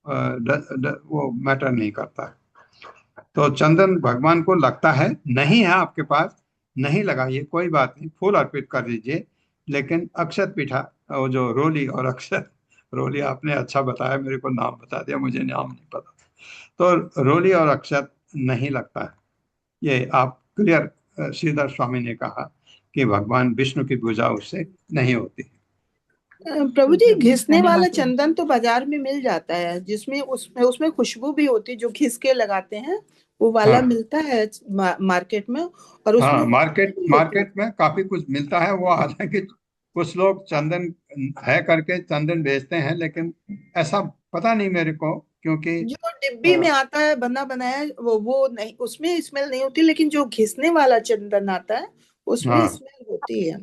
वो मैटर नहीं करता है। तो चंदन भगवान को लगता है, नहीं है आपके पास, नहीं लगाइए, कोई बात नहीं, फूल अर्पित कर दीजिए। लेकिन अक्षत पीठा, वो जो रोली और अक्षत, रोली आपने अच्छा बताया, मेरे को नाम बता दिया, मुझे नाम नहीं पता। तो रोली और अक्षत नहीं लगता है, ये आप क्लियर। श्रीधर स्वामी ने कहा कि भगवान विष्णु की पूजा उससे नहीं होती। प्रभु जी, प्रभु घिसने वाला धन्यवाद प्रभु। चंदन तो बाजार में मिल जाता है, जिसमें उसमें उसमें खुशबू भी होती है, जो घिस के लगाते हैं वो वाला हाँ मिलता है मार्केट में, और उसमें हाँ, वो मार्केट भी होती है। मार्केट में काफी कुछ मिलता है। वो हालांकि कुछ लोग चंदन है करके चंदन बेचते हैं, लेकिन ऐसा पता नहीं मेरे को, क्योंकि जो डिब्बी में आता है बना बनाया, वो नहीं, उसमें स्मेल नहीं होती, लेकिन जो घिसने वाला चंदन आता है उसमें हाँ स्मेल होती है।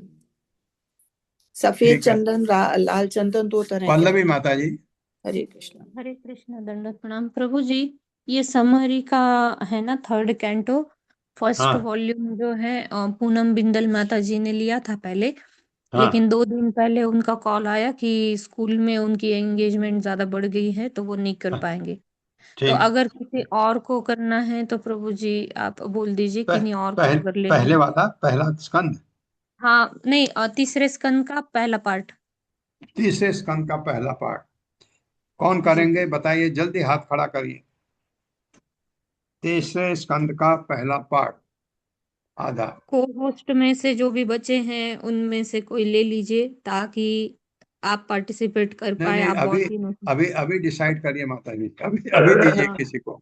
सफेद ठीक है। चंदन, लाल चंदन, दो तरह के पल्लवी आते माता जी। हैं। हरे कृष्णा। हरे कृष्ण, दंडवत प्रणाम प्रभु जी। ये समरी का है ना, थर्ड कैंटो, फर्स्ट हाँ वॉल्यूम जो है पूनम बिंदल माता जी ने लिया था पहले। हाँ लेकिन 2 दिन पहले उनका कॉल आया कि स्कूल में उनकी एंगेजमेंट ज्यादा बढ़ गई है तो वो नहीं कर हाँ, पाएंगे। तो ठीक। अगर किसी और को करना है तो प्रभु जी आप बोल दीजिए, किन्हीं और को अगर लेना पहले है। वाला पहला स्कंद, हाँ नहीं, तीसरे स्कंद का पहला पार्ट। तीसरे स्कंद का पहला पाठ कौन जी। करेंगे बताइए, जल्दी हाथ खड़ा करिए। तीसरे स्कंद का पहला पाठ आधा। को होस्ट में से जो भी बचे हैं उनमें से कोई ले लीजिए ताकि आप पार्टिसिपेट कर नहीं पाए, नहीं, आप अभी बहुत दिनों से। अभी अभी डिसाइड करिए माता जी, अभी अभी दीजिए हाँ, किसी को।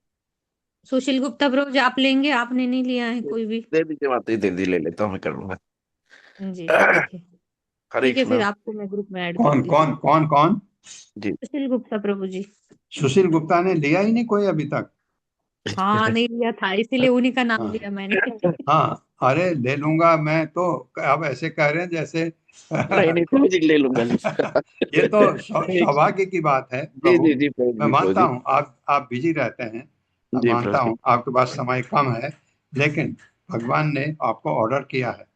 सुशील गुप्ता प्रभु जी आप लेंगे, आपने नहीं लिया है कोई भी। दे दीजिए माता जी, दे दीजिए, ले लेता हूँ, मैं कर लूंगा। जी ठीक है। हरे ठीक है, फिर कृष्णा आपको मैं ग्रुप में ऐड कौन करती हूँ। कौन कौन कौन? जी। सुशील गुप्ता प्रभु जी। सुशील गुप्ता ने लिया ही नहीं कोई अभी तक। हाँ नहीं लिया था, इसीलिए उन्हीं का नाम हाँ लिया मैंने। हाँ, अरे ले लूंगा मैं तो। अब ऐसे कह रहे हैं जैसे नहीं नहीं प्रभु जी, ले लूंगा, ले लूंगा। ये तो एक- सौभाग्य की बात है जी प्रभु। जी जी प्रभु मैं जी, प्रभु मानता जी। हूँ आप बिजी रहते हैं, मैं जी प्रभु मानता जी। हूँ आपके पास समय कम है, लेकिन भगवान ने आपको ऑर्डर किया है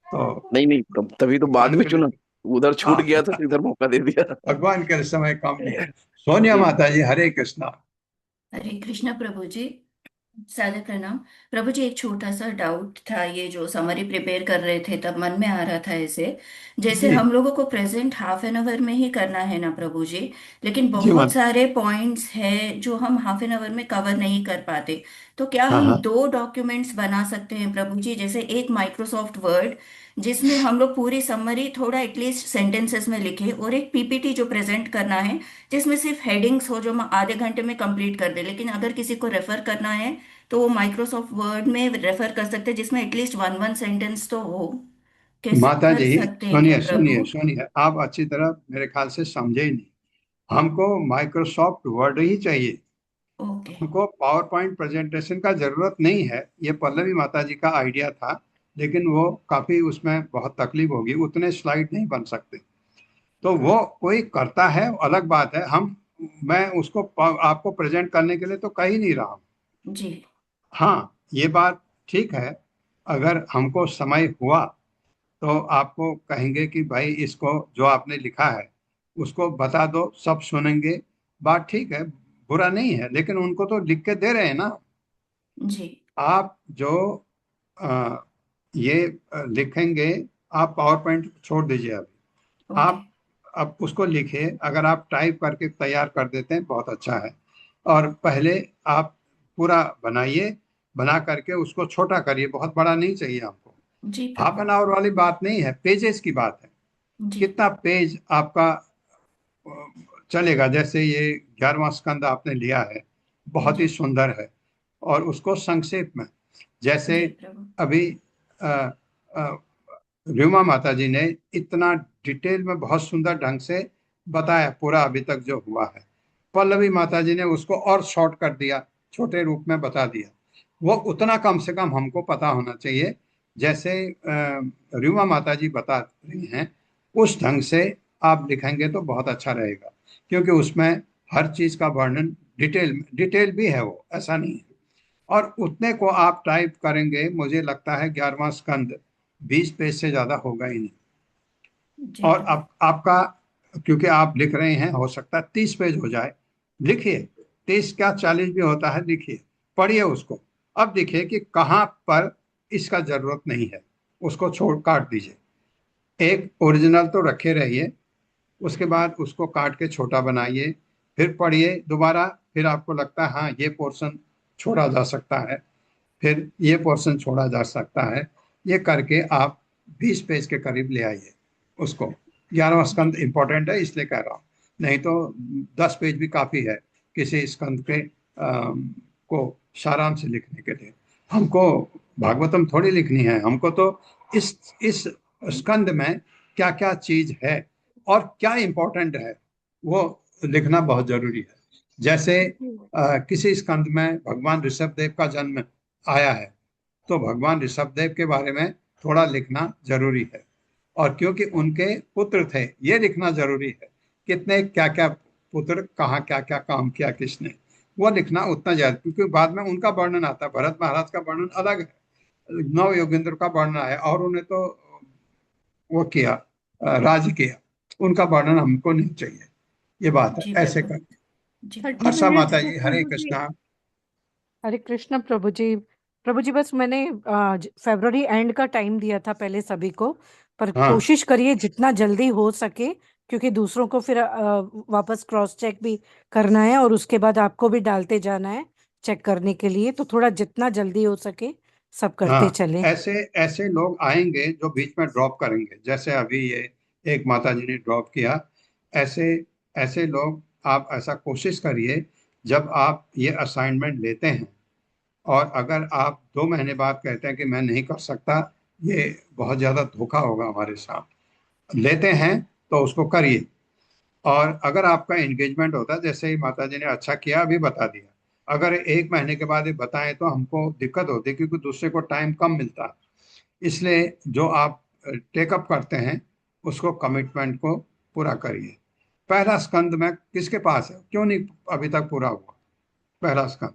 तो नहीं नहीं, तभी तो बाद भगवान में के चुना, लिए। उधर छूट हाँ गया था तो इधर मौका दे दिया। भगवान के लिए समय कम नहीं है। सोनिया जी। माता जी, हरे कृष्णा। हरे कृष्णा प्रभु जी। सादर प्रणाम प्रभु जी। एक छोटा सा डाउट था, ये जो समरी प्रिपेयर कर रहे थे तब मन में आ रहा था ऐसे, जैसे जी हम लोगों को प्रेजेंट हाफ एन आवर में ही करना है ना प्रभु जी, लेकिन जी बहुत माता। सारे पॉइंट्स हैं जो हम हाफ एन आवर में कवर नहीं कर पाते। तो क्या हाँ हम हाँ, 2 डॉक्यूमेंट्स बना सकते हैं प्रभु जी? जैसे एक माइक्रोसॉफ्ट वर्ड जिसमें हम लोग पूरी समरी थोड़ा एटलीस्ट सेंटेंसेस में लिखे, और एक पीपीटी जो प्रेजेंट करना है जिसमें सिर्फ हेडिंग्स हो जो हम आधे घंटे में कंप्लीट कर दे। लेकिन अगर किसी को रेफर करना है तो वो माइक्रोसॉफ्ट वर्ड में रेफर कर सकते हैं, जिसमें एटलीस्ट वन वन सेंटेंस तो हो। कैसे माता कर जी सकते हैं क्या सुनिए सुनिए प्रभु? सुनिए, आप अच्छी तरह मेरे ख्याल से समझे ही नहीं। हमको माइक्रोसॉफ्ट वर्ड ही चाहिए, ओके। हमको पावर पॉइंट प्रेजेंटेशन का जरूरत नहीं है। ये पल्लवी माता जी का आइडिया था, लेकिन वो काफी उसमें बहुत तकलीफ होगी, उतने स्लाइड नहीं बन सकते। तो वो कोई करता है अलग बात है, हम मैं उसको आपको प्रेजेंट करने के लिए तो कह ही नहीं रहा हूँ। जी। हाँ ये बात ठीक है, अगर हमको समय हुआ तो आपको कहेंगे कि भाई इसको जो आपने लिखा है उसको बता दो, सब सुनेंगे, बात ठीक है, बुरा नहीं है, लेकिन उनको तो लिख के दे रहे हैं ना। जी। आप जो अ, ये लिखेंगे, आप पावर पॉइंट छोड़ दीजिए अभी, ओके। आप अब उसको लिखिए। अगर आप टाइप करके तैयार कर देते हैं बहुत अच्छा है, और पहले आप पूरा बनाइए, बना करके उसको छोटा करिए, बहुत बड़ा नहीं चाहिए हमको। जी हाफ प्रभु। एन आवर वाली बात नहीं है, पेजेस की बात है। जी। कितना पेज आपका चलेगा? जैसे ये 11वां स्कंद आपने लिया है, बहुत जी। ही सुंदर है, और उसको संक्षेप में, जैसे जी प्रभु। अभी अ, अ, रीमा माता जी ने इतना डिटेल में बहुत सुंदर ढंग से बताया पूरा अभी तक जो हुआ है। पल्लवी माता जी ने उसको और शॉर्ट कर दिया, छोटे रूप में बता दिया। वो उतना कम से कम हमको पता होना चाहिए, जैसे रीमा माता जी बता रही हैं उस ढंग से आप लिखेंगे तो बहुत अच्छा रहेगा, क्योंकि उसमें हर चीज का वर्णन डिटेल डिटेल भी है, वो ऐसा नहीं है। और उतने को आप टाइप करेंगे, मुझे लगता है 11वां स्कंद 20 पेज से ज्यादा होगा ही नहीं। जी और प्रभु। अब आपका, क्योंकि आप लिख रहे हैं, हो सकता है 30 पेज हो जाए, लिखिए। 30 क्या 40 भी होता है, लिखिए, पढ़िए उसको। अब देखिए कि कहाँ पर इसका जरूरत नहीं है, उसको छोड़ काट दीजिए। एक ओरिजिनल तो रखे रहिए, उसके बाद उसको काट के छोटा बनाइए, फिर पढ़िए दोबारा। फिर आपको लगता है हाँ ये पोर्शन छोड़ा जा सकता है, फिर ये पोर्शन छोड़ा जा सकता है, ये करके आप 20 पेज के करीब ले आइए उसको। 11वां स्कंद इंपॉर्टेंट है इसलिए कह रहा हूँ, नहीं तो 10 पेज भी काफी है किसी स्कंद के को सारांश लिखने के लिए। हमको भागवतम थोड़ी लिखनी है, हमको तो इस स्कंद में क्या क्या चीज है और क्या इंपॉर्टेंट है वो लिखना बहुत जरूरी है। जैसे किसी स्कंद में भगवान ऋषभदेव का जन्म आया है, तो भगवान ऋषभदेव के बारे में थोड़ा लिखना जरूरी है। और क्योंकि उनके पुत्र थे, ये लिखना जरूरी है, कितने क्या क्या पुत्र, कहाँ क्या क्या काम किया किसने, वो लिखना उतना ज्यादा, क्योंकि बाद में उनका वर्णन आता है। भरत महाराज का वर्णन अलग है, नव योगेंद्र का वर्णन है, और उन्हें तो वो किया, राज किया, उनका वर्णन हमको नहीं चाहिए। ये बात है, जी ऐसे प्रभु। करके। जी 30 प्रभु। हर्षा मिनट्स माता तो जी, हरे प्रभु जी, कृष्णा। हरे कृष्ण प्रभु जी। प्रभु जी बस मैंने फरवरी एंड का टाइम दिया था पहले सभी को, पर हाँ कोशिश करिए जितना जल्दी हो सके, क्योंकि दूसरों को फिर वापस क्रॉस चेक भी करना है और उसके बाद आपको भी डालते जाना है चेक करने के लिए, तो थोड़ा जितना जल्दी हो सके सब करते हाँ, चले। ऐसे ऐसे लोग आएंगे जो बीच में ड्रॉप करेंगे, जैसे अभी ये एक माता जी ने ड्रॉप किया। ऐसे ऐसे लोग, आप ऐसा कोशिश करिए, जब आप ये असाइनमेंट लेते हैं और अगर आप 2 महीने बाद कहते हैं कि मैं नहीं कर सकता, ये बहुत ज्यादा धोखा होगा हमारे साथ। लेते हैं तो उसको करिए। और अगर आपका एंगेजमेंट होता है, जैसे ही माता जी ने अच्छा किया अभी बता दिया, अगर 1 महीने के बाद ये बताएं तो हमको दिक्कत होती है, क्योंकि दूसरे को टाइम कम मिलता है। इसलिए जो आप टेकअप करते हैं उसको, कमिटमेंट को पूरा करिए। पहला स्कंद में किसके पास है, क्यों नहीं अभी तक पूरा हुआ पहला स्कंद?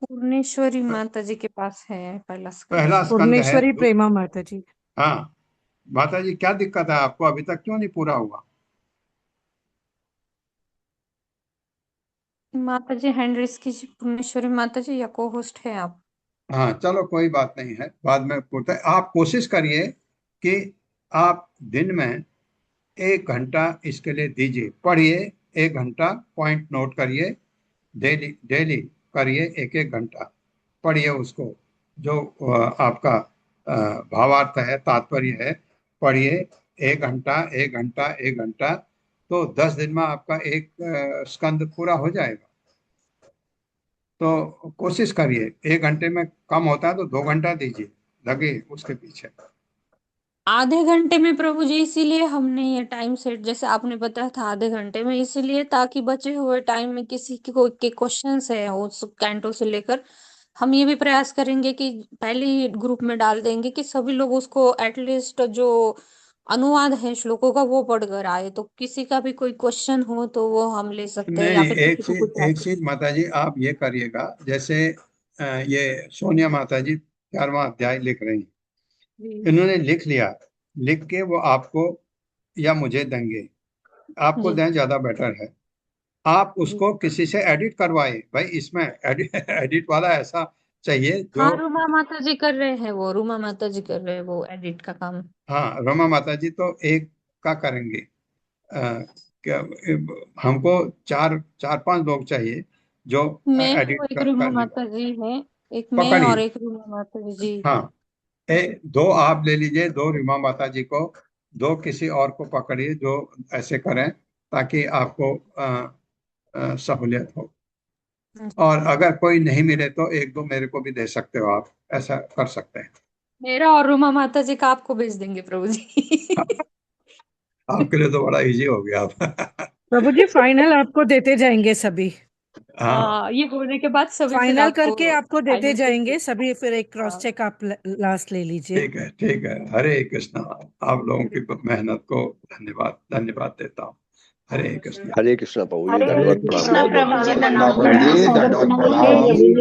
पूर्णेश्वरी माता जी के पास है पहला स्कंद। पहला स्कंद है पूर्णेश्वरी प्रेमा माता जी। हाँ माता जी, क्या दिक्कत है आपको, अभी तक क्यों नहीं पूरा हुआ? माता जी हैंड रेस कीजिए, पूर्णेश्वरी माता जी, या को होस्ट है आप? हाँ चलो, कोई बात नहीं है, बाद में पूछते हैं। आप कोशिश करिए कि आप दिन में 1 घंटा इसके लिए दीजिए, पढ़िए 1 घंटा, पॉइंट नोट करिए, डेली डेली करिए, 1-1 घंटा पढ़िए उसको। जो आपका भावार्थ है, तात्पर्य है, पढ़िए 1 घंटा 1 घंटा 1 घंटा, तो 10 दिन में आपका एक स्कंद पूरा हो जाएगा। तो कोशिश करिए, 1 घंटे में कम होता है तो 2 घंटा दीजिए, लगे उसके पीछे। आधे घंटे में प्रभु जी, इसीलिए हमने ये टाइम सेट जैसे आपने बताया था आधे घंटे में, इसीलिए ताकि बचे हुए टाइम में किसी के कोई के क्वेश्चंस है उस कैंटो से लेकर, हम ये भी प्रयास करेंगे कि पहले ही ग्रुप में डाल देंगे कि सभी लोग उसको एटलीस्ट जो अनुवाद है श्लोकों का वो पढ़ कर आए, तो किसी का भी कोई क्वेश्चन हो तो वो हम ले सकते हैं, नहीं या नहीं, फिर किसी को कुछ एक चीज माता जी आप ये करिएगा, जैसे ये सोनिया माता जी 4वां अध्याय लिख रही हैं, जी इन्होंने लिख लिया, लिख के वो आपको या मुझे देंगे, आपको जी दें ज्यादा बेटर है। आप जी। उसको किसी से एडिट करवाए भाई, इसमें एडिट वाला ऐसा चाहिए हाँ, जो। रूमा माता जी कर रहे हैं, वो रूमा माता जी कर रहे हैं वो एडिट का काम। हाँ, रमा माता जी तो एक का करेंगे। क्या, हमको 4-5 लोग चाहिए जो मैं हूँ, एडिट एक रूमा कर लेगा। माता जी है, एक मैं और पकड़िए, एक रूमा माता जी। जी हाँ, 2 आप ले लीजिए, 2 रीमा माता जी को, 2 किसी और को पकड़िए जो ऐसे करें, ताकि आपको सहूलियत हो। और अगर कोई नहीं मिले तो 1-2 मेरे को भी दे सकते हो आप, ऐसा कर सकते हैं। मेरा और रूमा माता जी का आपको भेज देंगे प्रभु जी। आपके लिए तो बड़ा इजी हो गया अब। प्रभु जी फाइनल आपको देते जाएंगे सभी, हाँ ये होने के बाद सभी फिर फाइनल आपको करके आपको देते एडिट जाएंगे करके। सभी, फिर एक क्रॉस हाँ चेक आप लास्ट ले लीजिए। ठीक है, ठीक है, हरे कृष्णा। आप लोगों की मेहनत को धन्यवाद धन्यवाद देता हूँ। हरे कृष्णा। हरे कृष्णा प्रभु जी, हरे दंडवत कृष्णा प्रणाम, बहुत बहुत प्रभु जी, धन्यवाद प्रणाम प्रभु जी, प्रणाम, दंडवत संगत प्रणाम। बनाइए।